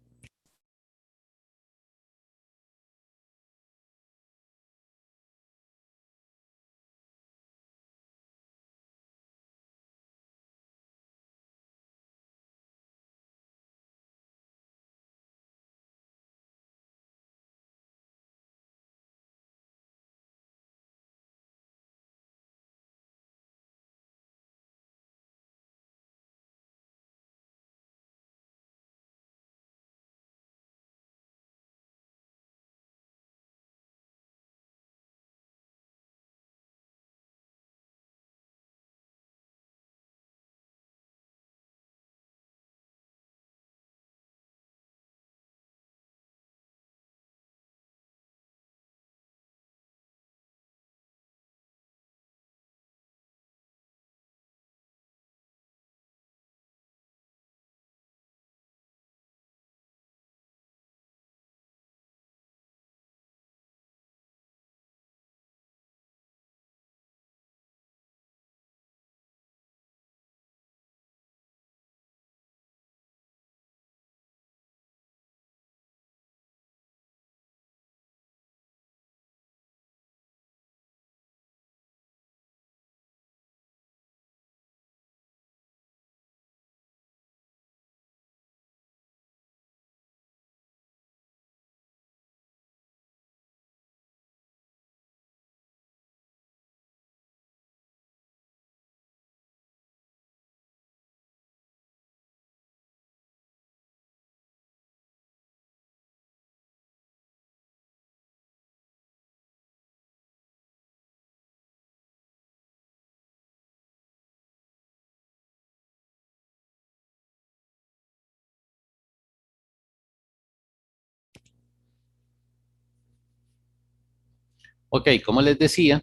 Ok, como les decía,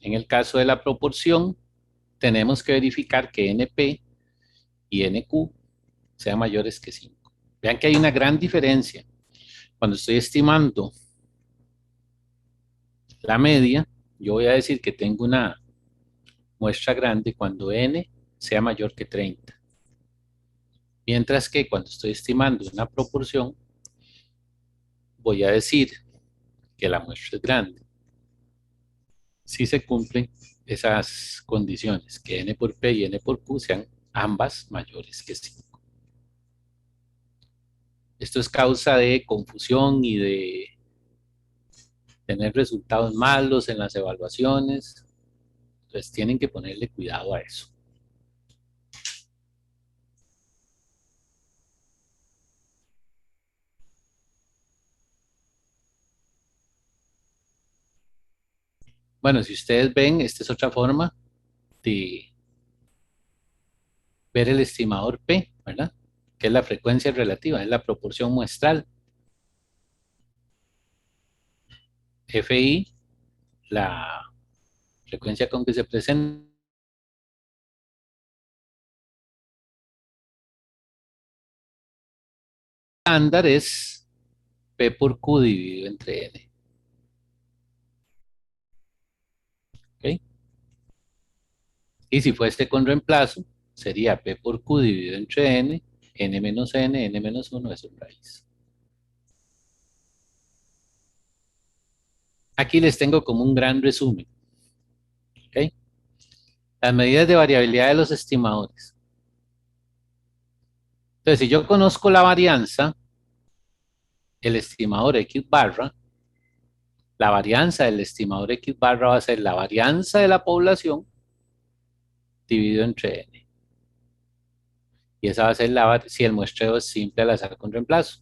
en el caso de la proporción, tenemos que verificar que NP y NQ sean mayores que 5. Vean que hay una gran diferencia. Cuando estoy estimando la media, yo voy a decir que tengo una muestra grande cuando n sea mayor que 30. Mientras que cuando estoy estimando una proporción, voy a decir que la muestra es grande. Si se cumplen esas condiciones, que n por p y n por q sean ambas mayores que 5. Esto es causa de confusión y de tener resultados malos en las evaluaciones. Entonces tienen que ponerle cuidado a eso. Bueno, si ustedes ven, esta es otra forma de ver el estimador P, ¿verdad? Que es la frecuencia relativa, es la proporción muestral. Fi, la frecuencia con que se presenta estándar es P por Q dividido entre N. ¿Ok? Y si fuese con reemplazo, sería P por Q dividido entre N menos N, N menos 1, eso es raíz. Aquí les tengo como un gran resumen. ¿Ok? Las medidas de variabilidad de los estimadores. Entonces, si yo conozco la varianza, el estimador X barra, la varianza del estimador X barra va a ser la varianza de la población dividido entre N. Y esa va a ser si el muestreo es simple al azar con reemplazo,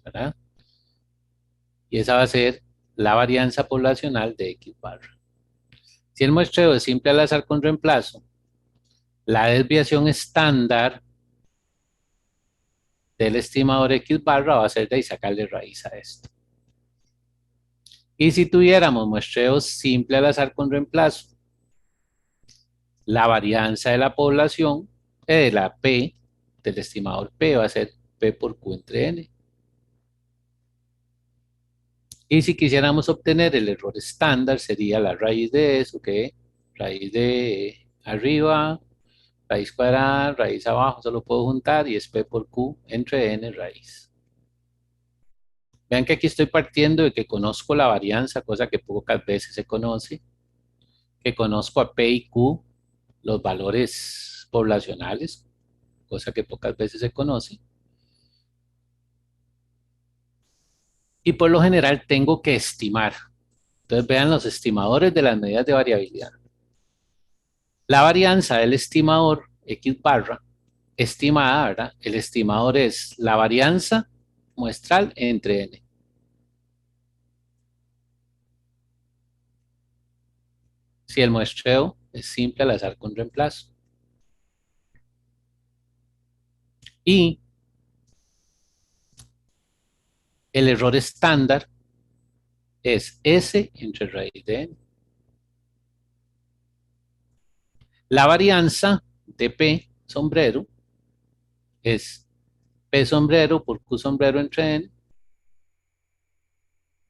¿verdad? Y esa va a ser la varianza poblacional de X barra. Si el muestreo es simple al azar con reemplazo, la desviación estándar del estimador X barra va a ser de ahí sacarle raíz a esto. Y si tuviéramos muestreos simple al azar con reemplazo, la varianza de la población, de la P, del estimador P, va a ser P por Q entre N. Y si quisiéramos obtener el error estándar, sería la raíz de eso, que raíz de arriba, raíz cuadrada, raíz abajo, solo puedo juntar y es P por Q entre N raíz. Vean que aquí estoy partiendo de que conozco la varianza, cosa que pocas veces se conoce, que conozco a P y Q, los valores poblacionales, cosa que pocas veces se conoce. Y por lo general tengo que estimar. Entonces vean los estimadores de las medidas de variabilidad. La varianza del estimador X barra, estimada, ¿verdad? El estimador es la varianza muestral entre N. Si el muestreo es simple al azar con reemplazo. Y el error estándar es S entre raíz de N. La varianza de P sombrero es P sombrero por Q sombrero entre N,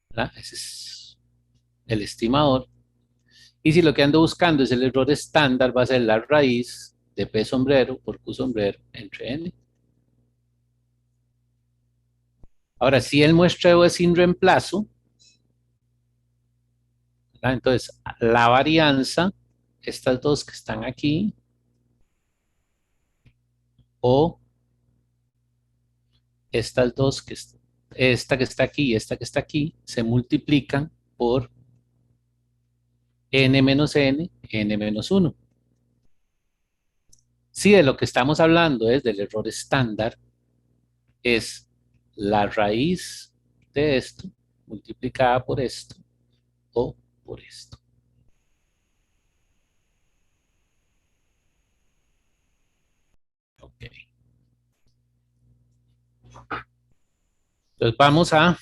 ¿verdad? Ese es el estimador. Y si lo que ando buscando es el error estándar, va a ser la raíz de P sombrero por Q sombrero entre N. Ahora, si el muestreo es sin reemplazo, ¿verdad? Entonces la varianza, estas dos que están aquí, o estas dos, esta que está aquí y esta que está aquí, se multiplican por N menos N, N menos 1. Si de lo que estamos hablando es del error estándar, es la raíz de esto multiplicada por esto o por esto. Ok. Entonces vamos a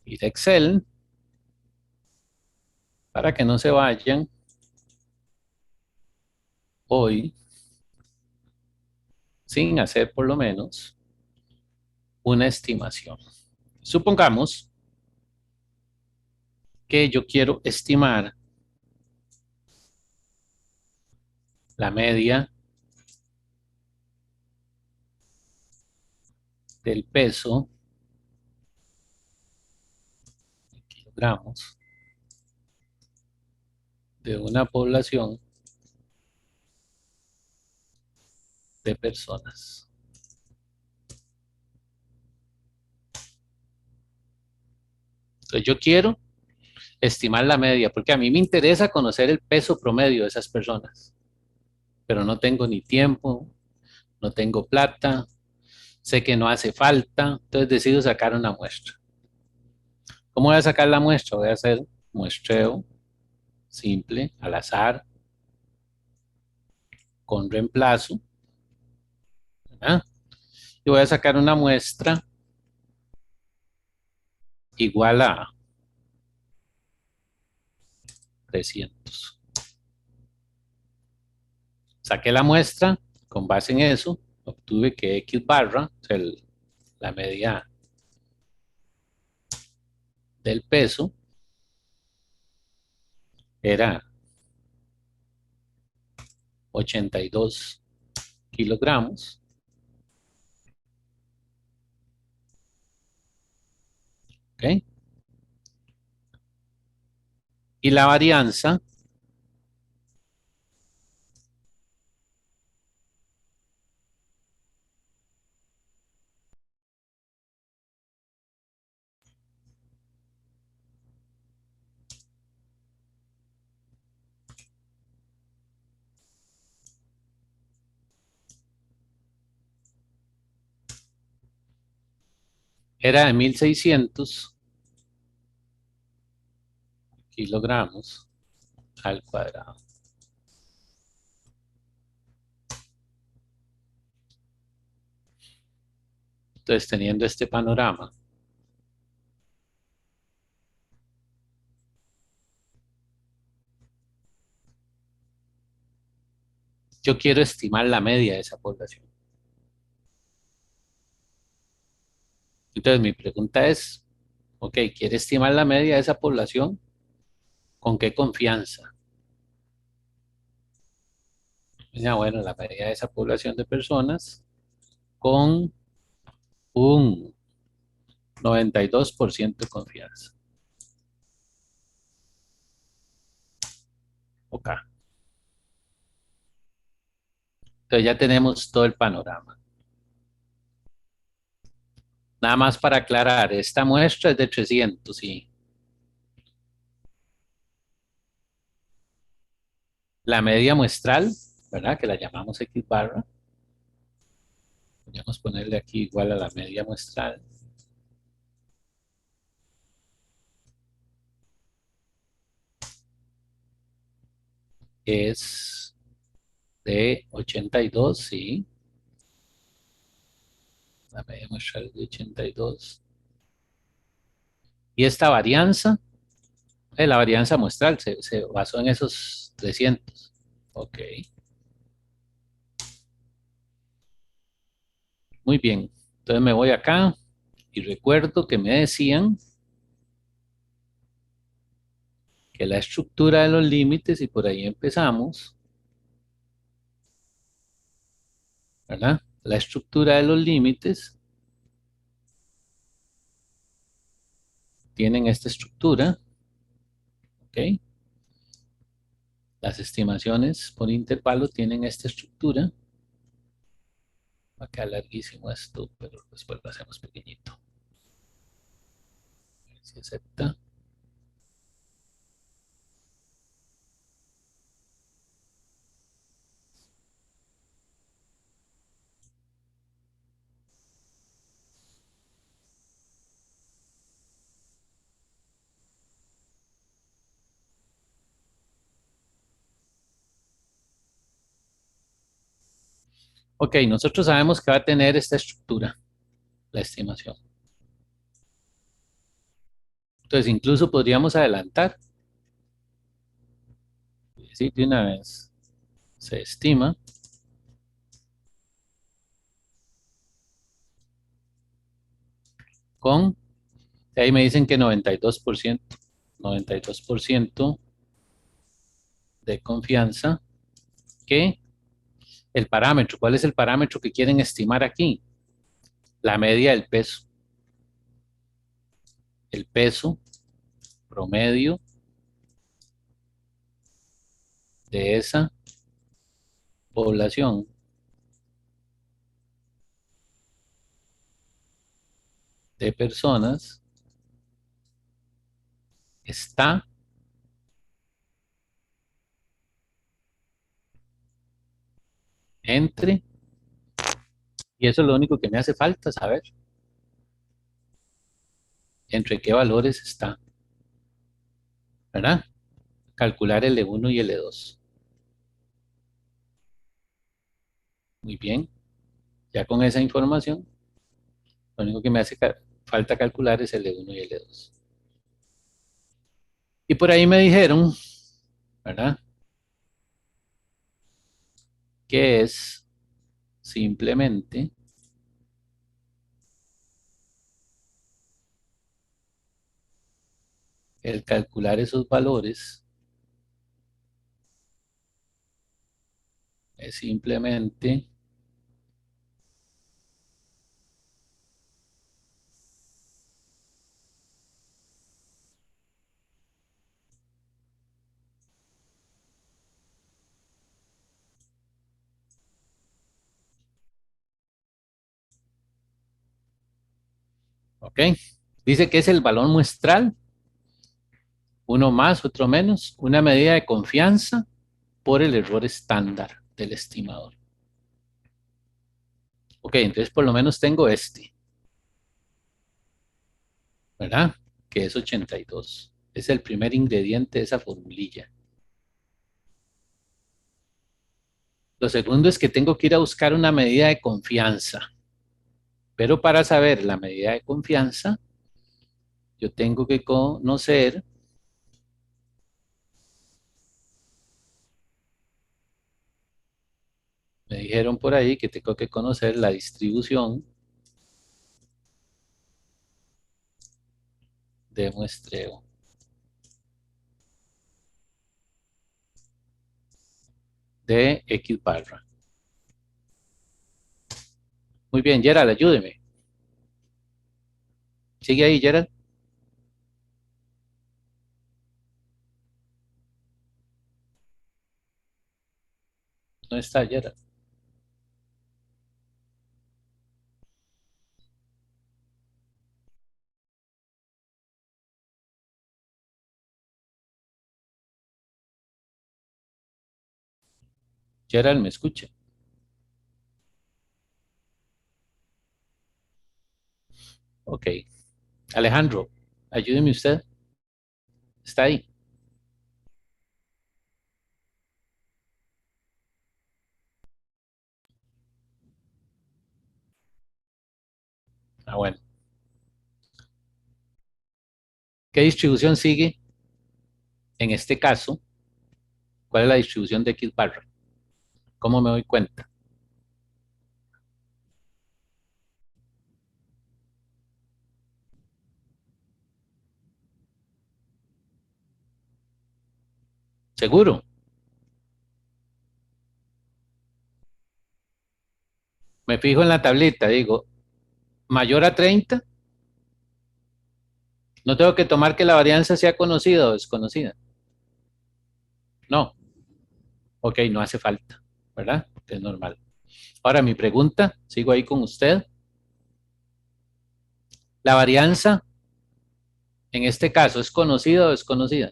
ir a Excel para que no se vayan hoy sin hacer por lo menos una estimación. Supongamos que yo quiero estimar la media del peso en kilogramos de una población de personas. Entonces yo quiero estimar la media, porque a mí me interesa conocer el peso promedio de esas personas, pero no tengo ni tiempo, no tengo plata, sé que no hace falta, entonces decido sacar una muestra. ¿Cómo voy a sacar la muestra? Voy a hacer muestreo simple, al azar, con reemplazo, ¿verdad? Y voy a sacar una muestra igual a 300. Saqué la muestra, con base en eso, obtuve que X barra, o sea, la media del peso era 82 kilogramos, ¿ok? Y la varianza era de 1600 kilogramos al cuadrado. Entonces, teniendo este panorama, yo quiero estimar la media de esa población. Entonces, mi pregunta es, ok, ¿quiere estimar la media de esa población? ¿Con qué confianza? Ya, bueno, la media de esa población de personas con un 92% de confianza. Ok. Entonces ya tenemos todo el panorama. Nada más para aclarar, esta muestra es de 300, sí. La media muestral, ¿verdad? Que la llamamos X barra. Podríamos ponerle aquí igual a la media muestral. Es de 82, sí. La media muestral es de 82. Y esta varianza, la varianza muestral se basó en esos 300. Ok, muy bien. Entonces me voy acá y recuerdo que me decían que la estructura de los límites, y por ahí empezamos, ¿verdad? La estructura de los límites tienen esta estructura, ¿ok? Las estimaciones por intervalo tienen esta estructura. Va a quedar larguísimo esto, pero después lo hacemos pequeñito. Si acepta. Ok, nosotros sabemos que va a tener esta estructura, la estimación. Entonces, incluso podríamos adelantar, es decir, de una vez se estima con, ahí me dicen que 92%, 92% de confianza, que el parámetro, ¿cuál es el parámetro que quieren estimar aquí? La media del peso. El peso promedio de esa población de personas está entre, y eso es lo único que me hace falta saber, entre qué valores está, ¿verdad? Calcular el E1 y el E2. Muy bien, ya con esa información, lo único que me hace falta calcular es el E1 y el E2. Y por ahí me dijeron, ¿verdad? Que es simplemente El calcular esos valores es simplemente, ¿ok? Dice que es el valor muestral, uno más, otro menos, una medida de confianza por el error estándar del estimador. Ok, entonces por lo menos tengo este, ¿verdad? Que es 82. Es el primer ingrediente de esa formulilla. Lo segundo es que tengo que ir a buscar una medida de confianza. Pero para saber la medida de confianza, yo tengo que conocer, me dijeron por ahí que tengo que conocer la distribución de muestreo de X barra. Muy bien, Gerald, ayúdeme. Sigue ahí, Gerald. No está, Gerald. Gerald, ¿me escucha? Ok. Alejandro, ayúdeme usted. Está ahí. Ah, bueno. ¿Qué distribución sigue? En este caso, ¿cuál es la distribución de X barra? ¿Cómo me doy cuenta? ¿Seguro? Me fijo en la tablita, digo, mayor a 30. No tengo que tomar que la varianza sea conocida o desconocida. No. Ok, no hace falta, ¿verdad? Es normal. Ahora mi pregunta, sigo ahí con usted. ¿La varianza en este caso es conocida o desconocida?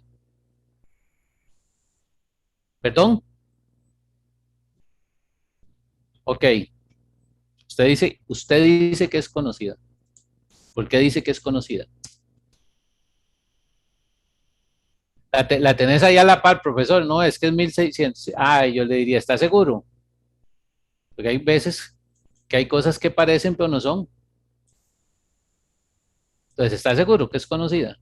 ¿Perdón? Ok. Usted dice que es conocida. ¿Por qué dice que es conocida? La tenés ahí a la par, profesor. No, es que es 1600. Ay, yo le diría, ¿está seguro? Porque hay veces que hay cosas que parecen pero no son. Entonces, ¿está seguro que es conocida?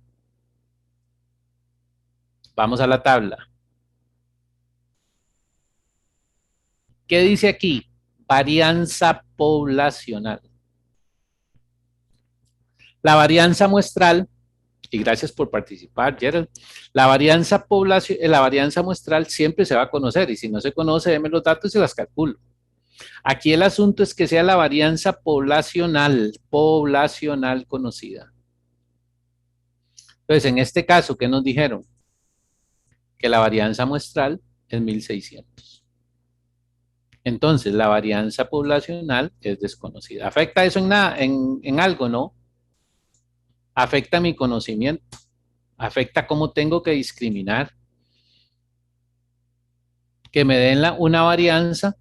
Vamos a la tabla. ¿Qué dice aquí? Varianza poblacional. La varianza muestral, y gracias por participar, Gerald, la varianza muestral siempre se va a conocer, y si no se conoce, déme los datos y las calculo. Aquí el asunto es que sea la varianza poblacional conocida. Entonces, en este caso, ¿qué nos dijeron? Que la varianza muestral es 1600. Entonces, la varianza poblacional es desconocida. ¿Afecta eso en nada, en algo, no? Afecta mi conocimiento, afecta cómo tengo que discriminar, que me den una varianza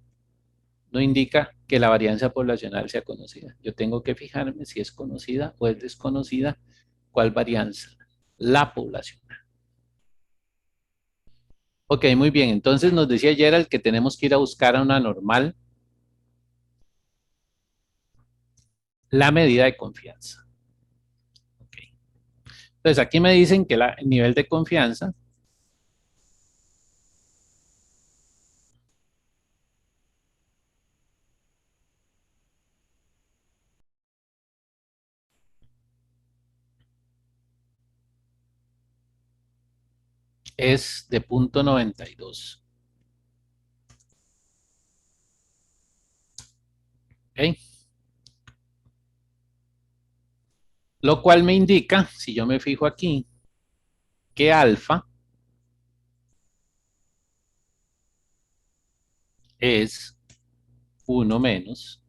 no indica que la varianza poblacional sea conocida. Yo tengo que fijarme si es conocida o es desconocida. ¿Cuál varianza? La poblacional. Ok, muy bien. Entonces nos decía Gerald que tenemos que ir a buscar a una normal la medida de confianza. Okay. Entonces aquí me dicen que el nivel de confianza es de 0.92. ¿Ok? Lo cual me indica, si yo me fijo aquí, que alfa es 1 menos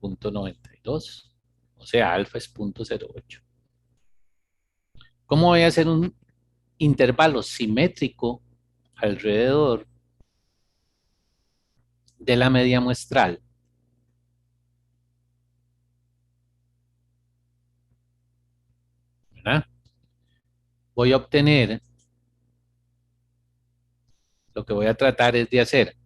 0.92. O sea, alfa es 0.08. ¿Cómo voy a hacer un intervalo simétrico alrededor de la media muestral? ¿Verdad? Voy a obtener, lo que voy a tratar es de hacer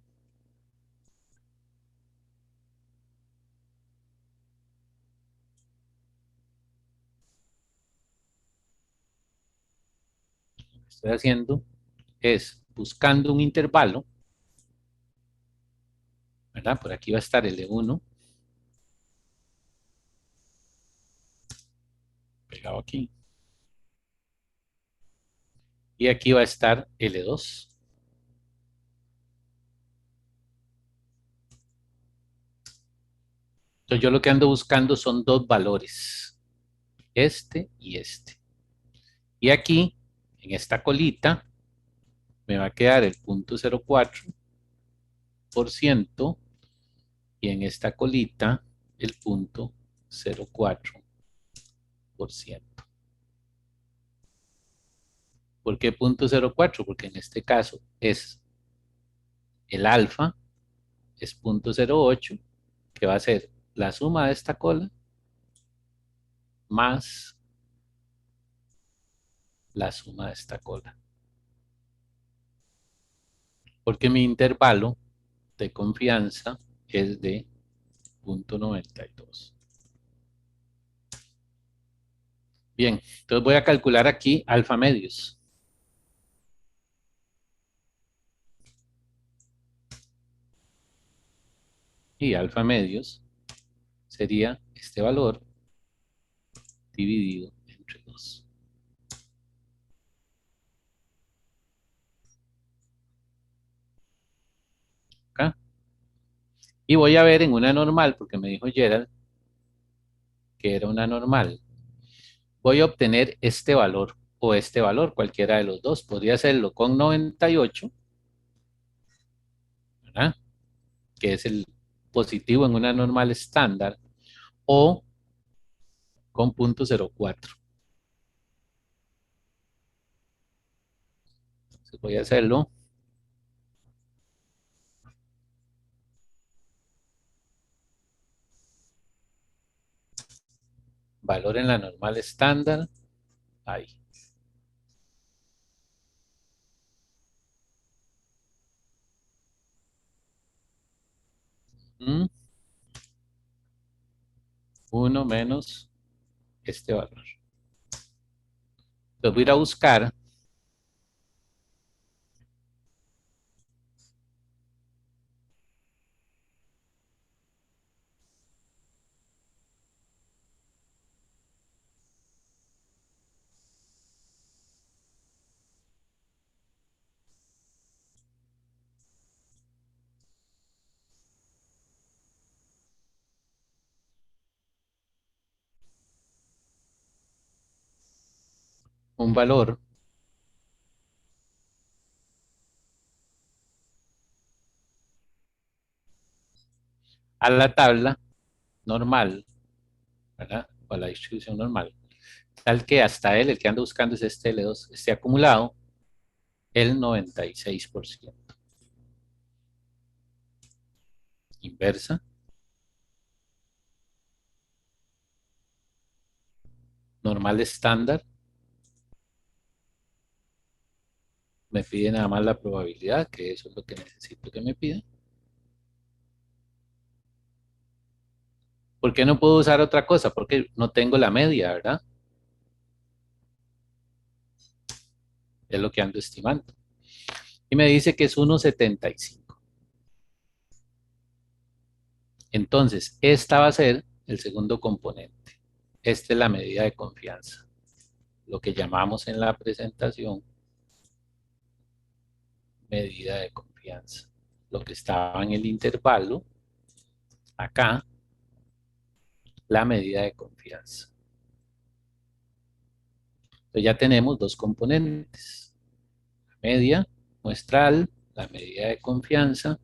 estoy haciendo es buscando un intervalo, ¿verdad? Por aquí va a estar L1, pegado aquí, y aquí va a estar L2. Entonces yo lo que ando buscando son dos valores, este y este. Y aquí, en esta colita, me va a quedar el 0.04% y en esta colita el 0.04%. ¿Por qué 0.04? Porque en este caso es el alfa, es 0.08, que va a ser la suma de esta cola más la suma de esta cola. Porque mi intervalo de confianza es de 0.92. Bien, entonces voy a calcular aquí alfa medios. Y alfa medios sería este valor dividido entre 2. Acá. Y voy a ver en una normal, porque me dijo Gerald que era una normal. Voy a obtener este valor o este valor, cualquiera de los dos. Podría hacerlo con 98, ¿verdad? Que es el positivo en una normal estándar, o con 0.04. Entonces voy a hacerlo. Valor en la normal estándar. Ahí. Mm, 1 menos este valor. Entonces voy a ir a buscar un valor a la tabla normal, ¿verdad? O a la distribución normal, tal que hasta él, el que ando buscando es este L2, esté acumulado el 96%. Inversa, normal estándar, me pide nada más la probabilidad, que eso es lo que necesito que me pida. ¿Por qué no puedo usar otra cosa? Porque no tengo la media, ¿verdad? Es lo que ando estimando. Y me dice que es 1.75. Entonces, esta va a ser el segundo componente. Esta es la medida de confianza. lo que llamamos en la presentación medida de confianza. Lo que estaba en el intervalo, acá, la medida de confianza. Entonces ya tenemos dos componentes, la media muestral, la medida de confianza,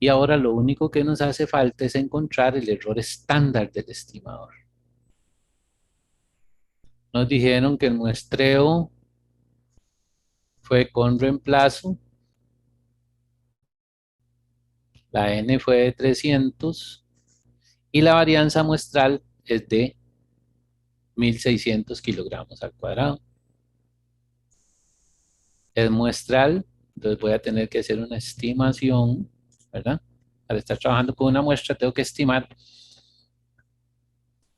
y ahora lo único que nos hace falta es encontrar el error estándar del estimador. Nos dijeron que el muestreo fue con reemplazo, la n fue de 300 y la varianza muestral es de 1600 kilogramos al cuadrado. Es muestral, entonces voy a tener que hacer una estimación, ¿verdad? Al estar trabajando con una muestra tengo que estimar,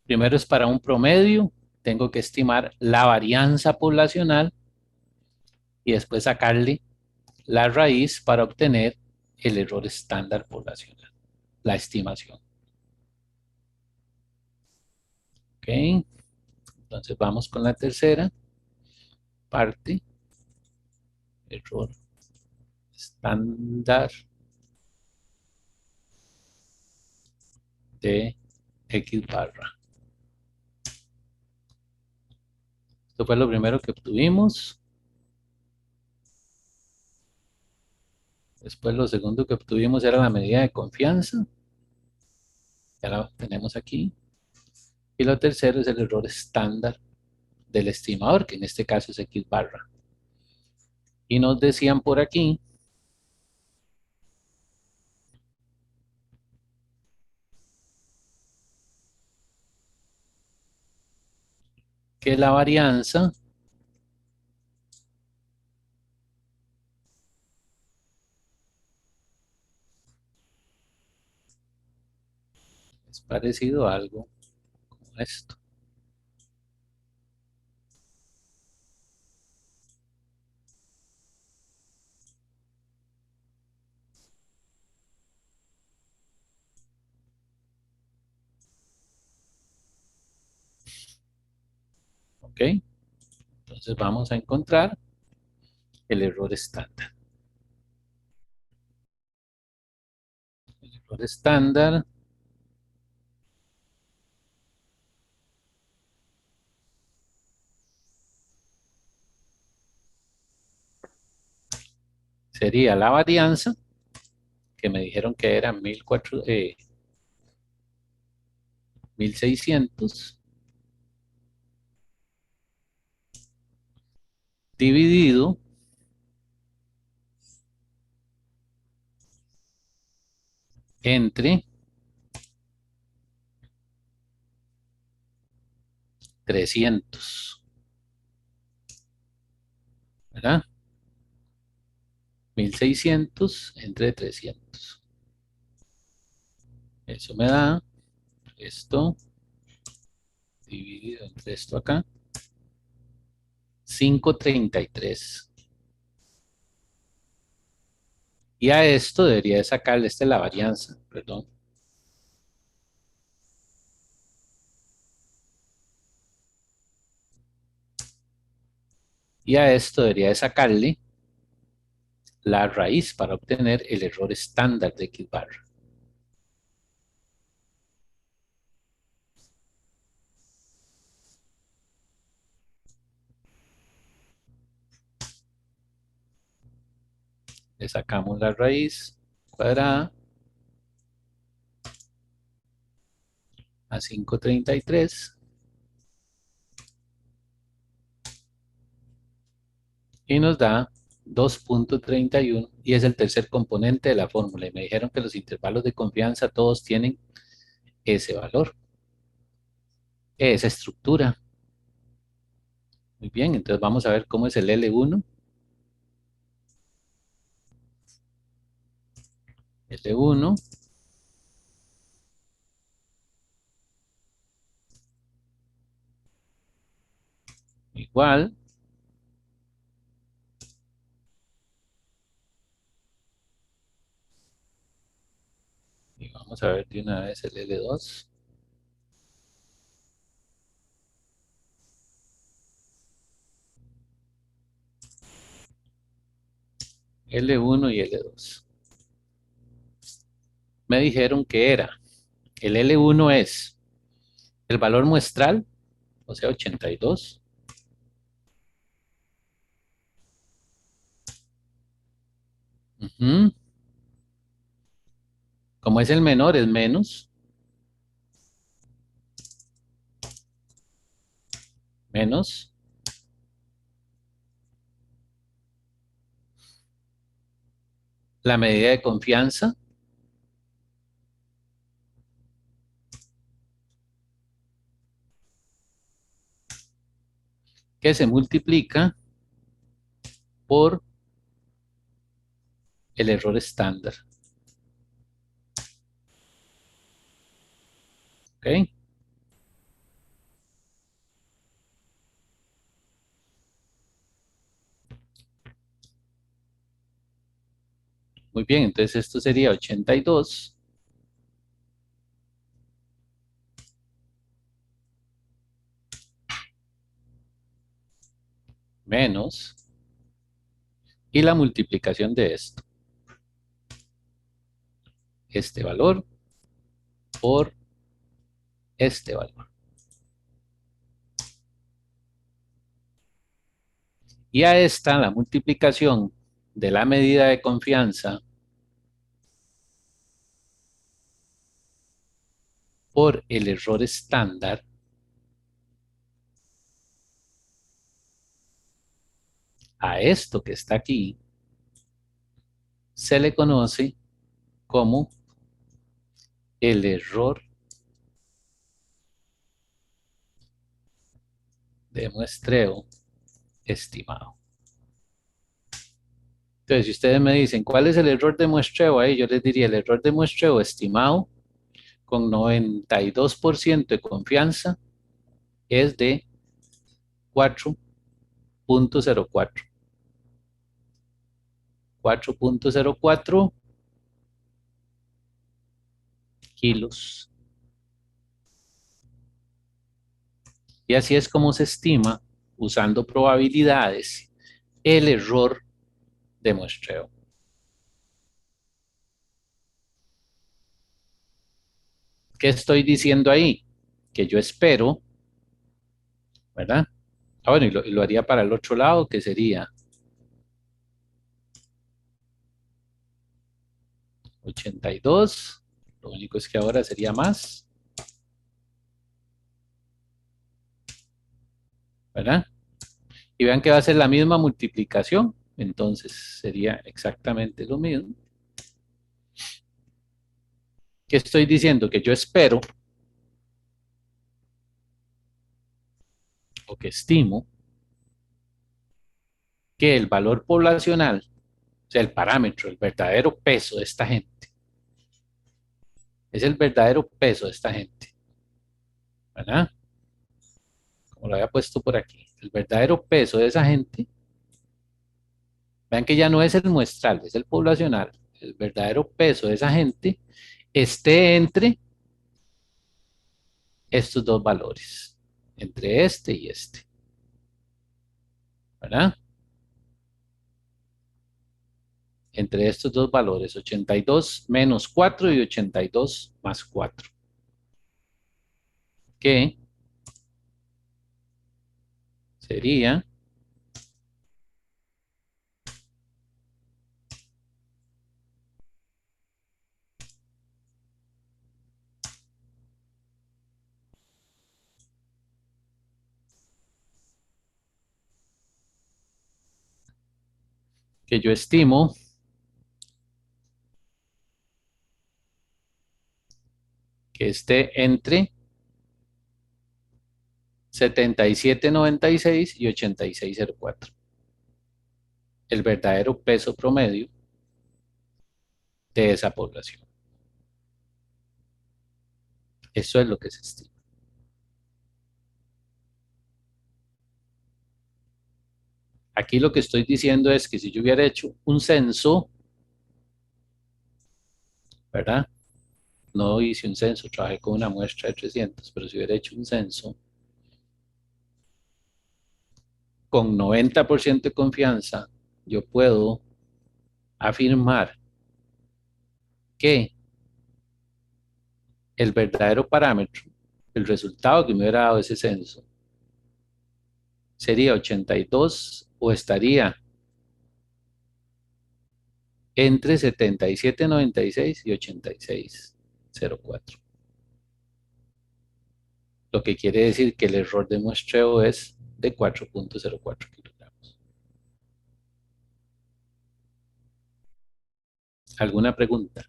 primero es para un promedio, tengo que estimar la varianza poblacional y después sacarle la raíz para obtener el error estándar poblacional, la estimación. ¿Ok? Entonces vamos con la tercera parte, error estándar de X barra. Esto fue lo primero que obtuvimos. Después lo segundo que obtuvimos era la medida de confianza. Ya la tenemos aquí. Y lo tercero es el error estándar del estimador, que en este caso es X barra. Y nos decían por aquí que la varianza es parecido a algo como esto. ¿Ok? Entonces vamos a encontrar el error estándar. El error estándar sería la varianza, que me dijeron que era 1600 dividido entre 300, ¿verdad? 1600 entre 300. Eso me da esto dividido entre esto acá, 533. Y a esto debería de sacarle la varianza, perdón. Y a esto debería de sacarle la raíz para obtener el error estándar de X barra. Le sacamos la raíz cuadrada a 533 y nos da 2.31 y es el tercer componente de la fórmula. Y me dijeron que los intervalos de confianza todos tienen ese valor, esa estructura. Muy bien, entonces vamos a ver cómo es el L1. L1 igual, y vamos a ver de una vez el L2. L1 y L2. Me dijeron que era, el L1 es el valor muestral, o sea, 82. Ujú. Como es el menor, es menos, menos. La medida de confianza, que se multiplica por el error estándar. ¿Ok? Muy bien, entonces esto sería 82 menos, y la multiplicación de esto, este valor por este valor. Y a esta, la multiplicación de la medida de confianza por el error estándar, a esto que está aquí, se le conoce como el error de muestreo estimado. Entonces, si ustedes me dicen, ¿cuál es el error de muestreo ahí? Yo les diría, el error de muestreo estimado con 92% de confianza es de 4.04. 4.04 kilos. Y así es como se estima, usando probabilidades, el error de muestreo. ¿Qué estoy diciendo ahí? Que yo espero, ¿verdad? Ah, bueno, y lo haría para el otro lado, que sería 82. Lo único es que ahora sería más, ¿verdad? Y vean que va a ser la misma multiplicación. Entonces sería exactamente lo mismo. ¿Qué estoy diciendo? Que yo espero o que estimo que el valor poblacional, o sea, el parámetro, el verdadero peso de esta gente, es el verdadero peso de esta gente, ¿verdad? Como lo había puesto por aquí. El verdadero peso de esa gente, vean que ya no es el muestral, es el poblacional. El verdadero peso de esa gente esté entre estos dos valores, entre este y este, ¿verdad? Entre estos dos valores, 82 menos 4 y 82 más 4, que sería que yo estimo que esté entre 77,96 y 86,04. El verdadero peso promedio de esa población. Eso es lo que se estima. Aquí lo que estoy diciendo es que si yo hubiera hecho un censo, ¿verdad? No hice un censo, trabajé con una muestra de 300, pero si hubiera hecho un censo con 90% de confianza, yo puedo afirmar que el verdadero parámetro, el resultado que me hubiera dado ese censo, sería 82 o estaría entre 77,96 y 86,04. Lo que quiere decir que el error de muestreo es de 4,04 kilogramos. ¿Alguna pregunta?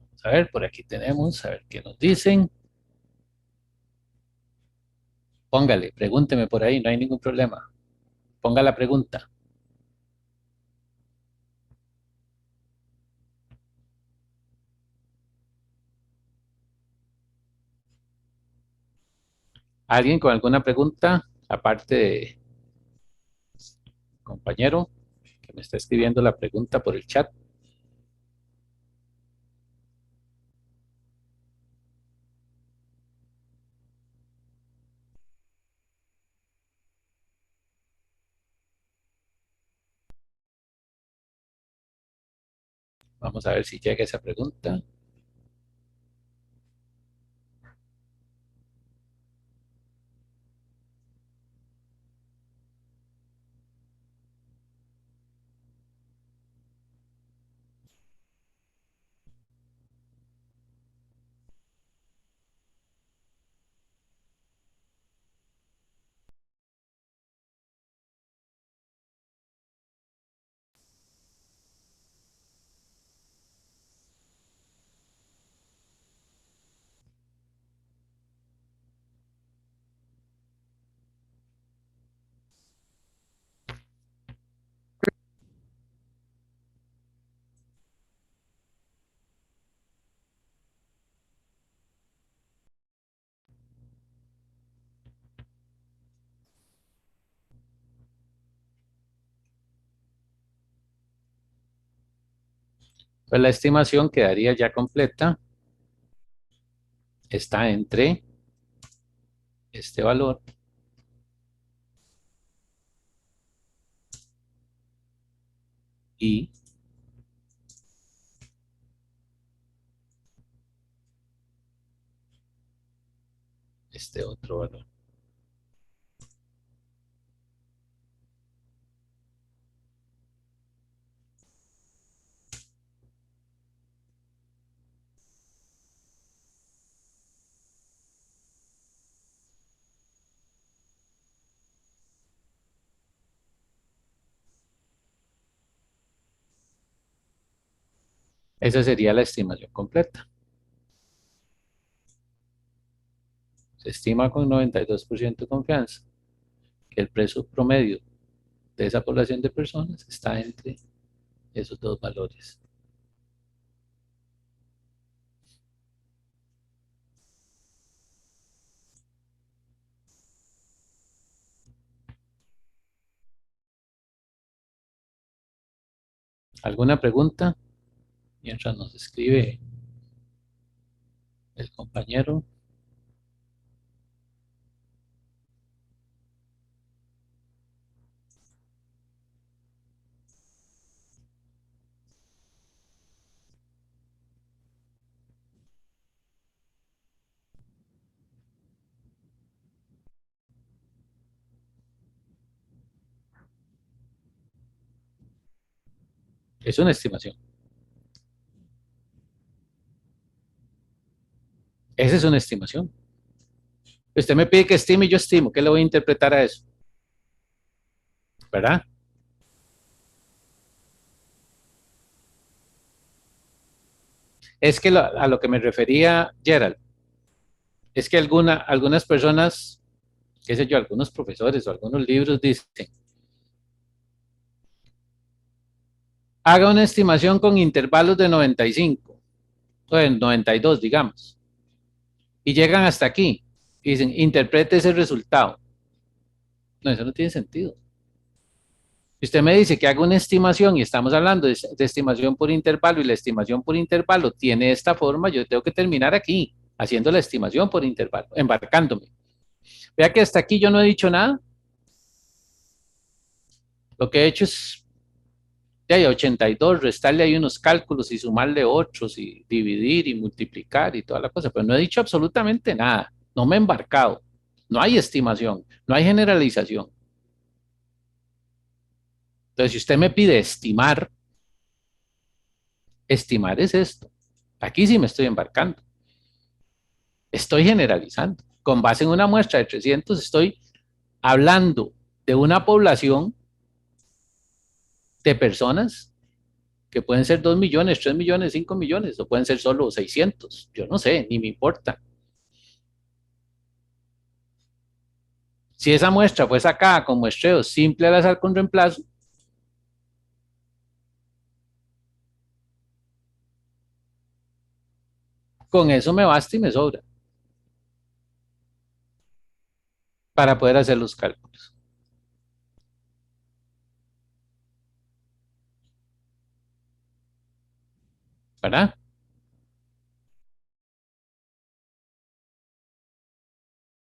Vamos a ver, por aquí tenemos, a ver qué nos dicen. Póngale, pregúnteme por ahí, no hay ningún problema. Ponga la pregunta. ¿Alguien con alguna pregunta? Aparte de compañero que me está escribiendo la pregunta por el chat. Vamos a ver si llega esa pregunta. Pues la estimación quedaría ya completa. Está entre este valor y este otro valor. Esa sería la estimación completa. Se estima con 92% de confianza que el precio promedio de esa población de personas está entre esos dos valores. ¿Alguna pregunta? Mientras nos escribe el compañero. Es una estimación. Esa es una estimación. Usted me pide que estime y yo estimo. ¿Qué le voy a interpretar a eso? ¿Verdad? Es que a lo que me refería Gerald, es que algunas personas, qué sé yo, algunos profesores o algunos libros dicen, haga una estimación con intervalos de 95 o de 92, digamos, y llegan hasta aquí y dicen, interprete ese resultado. No, eso no tiene sentido. Si usted me dice que haga una estimación y estamos hablando de estimación por intervalo y la estimación por intervalo tiene esta forma, yo tengo que terminar aquí haciendo la estimación por intervalo, embarcándome. Vea que hasta aquí yo no he dicho nada. Lo que he hecho es ya hay 82, restarle ahí unos cálculos y sumarle otros y dividir y multiplicar y toda la cosa, pero no he dicho absolutamente nada, no me he embarcado, no hay estimación, no hay generalización. Entonces, si usted me pide estimar, estimar es esto. Aquí sí me estoy embarcando, estoy generalizando. Con base en una muestra de 300, estoy hablando de una población de personas que pueden ser 2 millones, 3 millones, 5 millones, o pueden ser solo 600. Yo no sé, ni me importa. Si esa muestra fue sacada con muestreo simple al azar con reemplazo, con eso me basta y me sobra para poder hacer los cálculos, ¿verdad?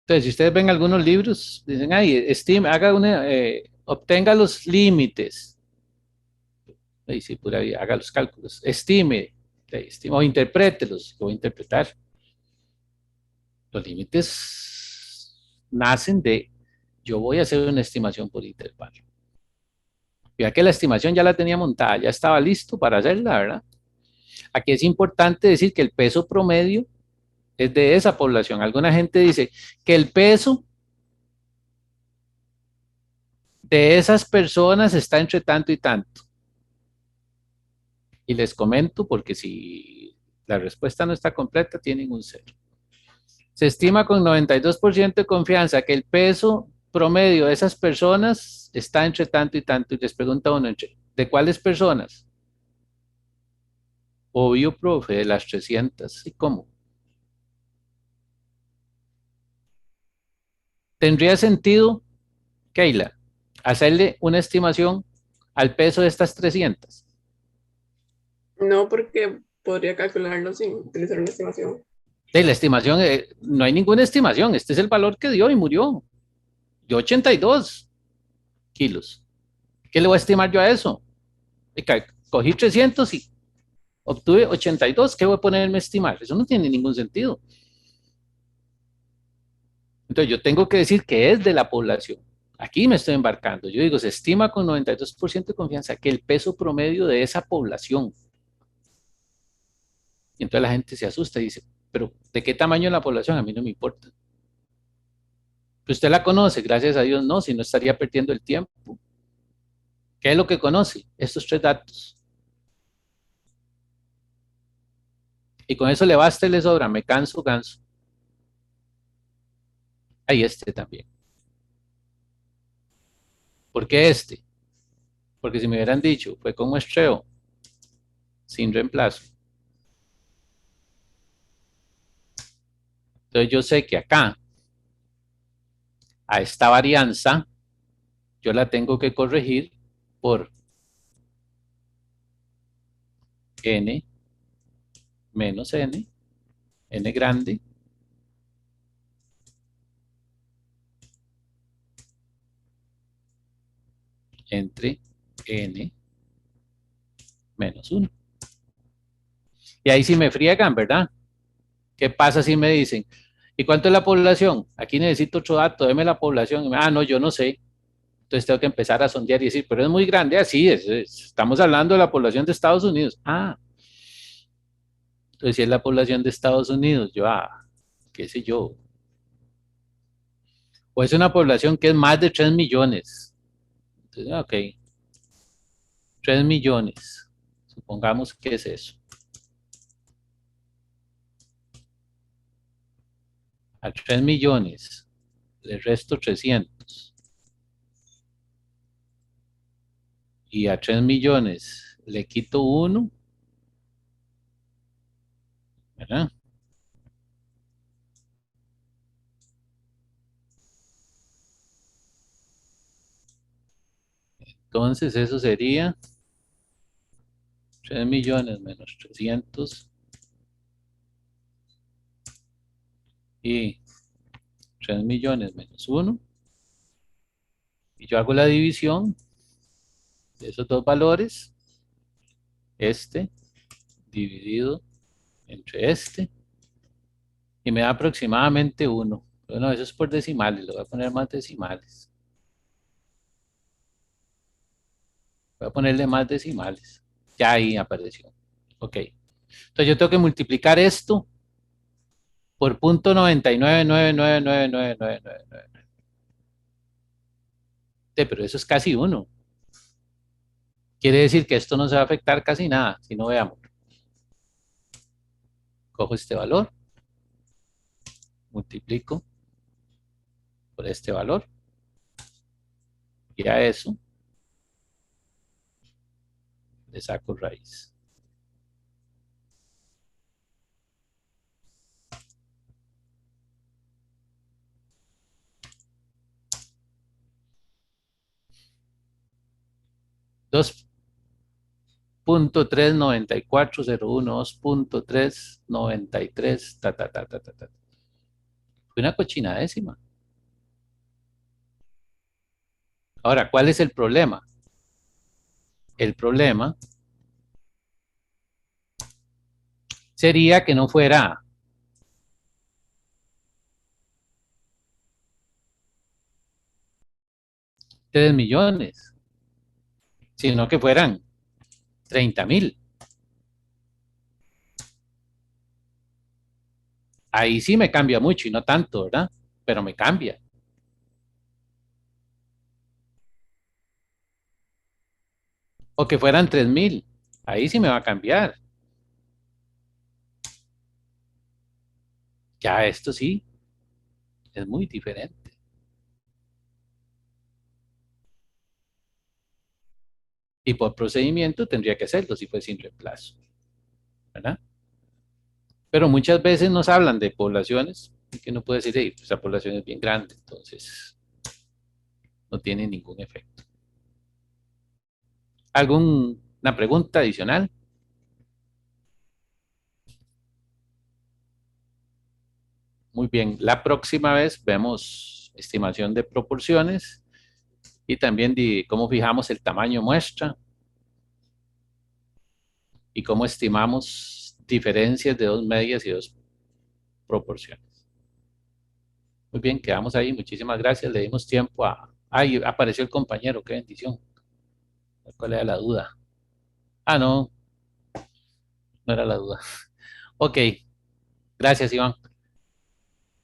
Entonces, si ustedes ven algunos libros, dicen, ay, estime, haga una, obtenga los límites, y sí, pura vida, haga los cálculos, estime, o interprételos, lo voy a interpretar. Los límites nacen de, yo voy a hacer una estimación por intervalo. Ya que la estimación ya la tenía montada, ya estaba listo para hacerla, ¿verdad? Aquí es importante decir que el peso promedio es de esa población. Alguna gente dice que el peso de esas personas está entre tanto y tanto. Y les comento porque si la respuesta no está completa, tienen un cero. Se estima con 92% de confianza que el peso promedio de esas personas está entre tanto y tanto. Y les pregunta uno, ¿de cuáles personas? Obvio, profe, de las 300. ¿Y cómo? ¿Tendría sentido, Keila, hacerle una estimación al peso de estas 300? No, porque podría calcularlo sin utilizar una estimación. De la estimación, no hay ninguna estimación, este es el valor que dio y murió. Dio 82 kilos. ¿Qué le voy a estimar yo a eso? Cogí 300 y obtuve 82, ¿qué voy a ponerme a estimar? Eso no tiene ningún sentido. Entonces yo tengo que decir que es de la población. Aquí me estoy embarcando. Yo digo, se estima con 92% de confianza que el peso promedio de esa población. Y entonces la gente se asusta y dice, pero ¿de qué tamaño es la población? A mí no me importa. Usted la conoce, gracias a Dios no, si no estaría perdiendo el tiempo. ¿Qué es lo que conoce? Estos tres datos. Y con eso le basta y le sobra, me canso, ganso. Ahí este también. ¿Por qué este? Porque si me hubieran dicho, fue con muestreo, sin reemplazo. Entonces yo sé que acá, a esta varianza, yo la tengo que corregir por n menos n grande, entre n menos 1. Y ahí sí me friegan, ¿verdad? ¿Qué pasa si me dicen, ¿y cuánto es la población? Aquí necesito otro dato, deme la población. No, yo no sé. Entonces tengo que empezar a sondear y decir, pero es muy grande, así estamos hablando de la población de Estados Unidos. Entonces si es la población de Estados Unidos, yo, qué sé yo. O es una población que es más de 3 millones. Entonces, ok, 3 millones. Supongamos que es eso. A 3 millones le resto 300. Y a 3 millones le quito 1, ¿verdad? Entonces eso sería 3 millones menos 300 y 3 millones menos 1. Y yo hago la división de esos dos valores, este dividido entre este, y me da aproximadamente 1. Bueno, eso es por decimales, le voy a poner más decimales. Voy a ponerle más decimales. Ya ahí apareció. Ok. Entonces yo tengo que multiplicar esto por punto 99,9999999. Pero eso es casi 1. Quiere decir que esto no se va a afectar casi nada, si no veamos. Cojo este valor, multiplico por este valor, y a eso le saco raíz. Dos punto 39401, 2.393, ta, ta, ta, ta, ta, ta. Fue una cochina décima. Ahora, ¿cuál es el problema? El problema sería que no fuera 3 millones, sino que fueran 30,000. Ahí sí me cambia mucho y no tanto, ¿verdad? Pero me cambia. O que fueran 3,000. Ahí sí me va a cambiar. Ya esto sí es muy diferente. Y por procedimiento tendría que hacerlo si fue sin reemplazo, ¿verdad? Pero muchas veces nos hablan de poblaciones que no puede decir, hey, pues la población es bien grande, entonces no tiene ningún efecto. ¿Alguna pregunta adicional? Muy bien, la próxima vez vemos estimación de proporciones y también de cómo fijamos el tamaño muestra y cómo estimamos diferencias de dos medias y dos proporciones. Muy bien, quedamos ahí. Muchísimas gracias. Le dimos tiempo a... Ay, apareció el compañero. Qué bendición. ¿Cuál era la duda? Ah, no, no era la duda. Ok, gracias, Iván.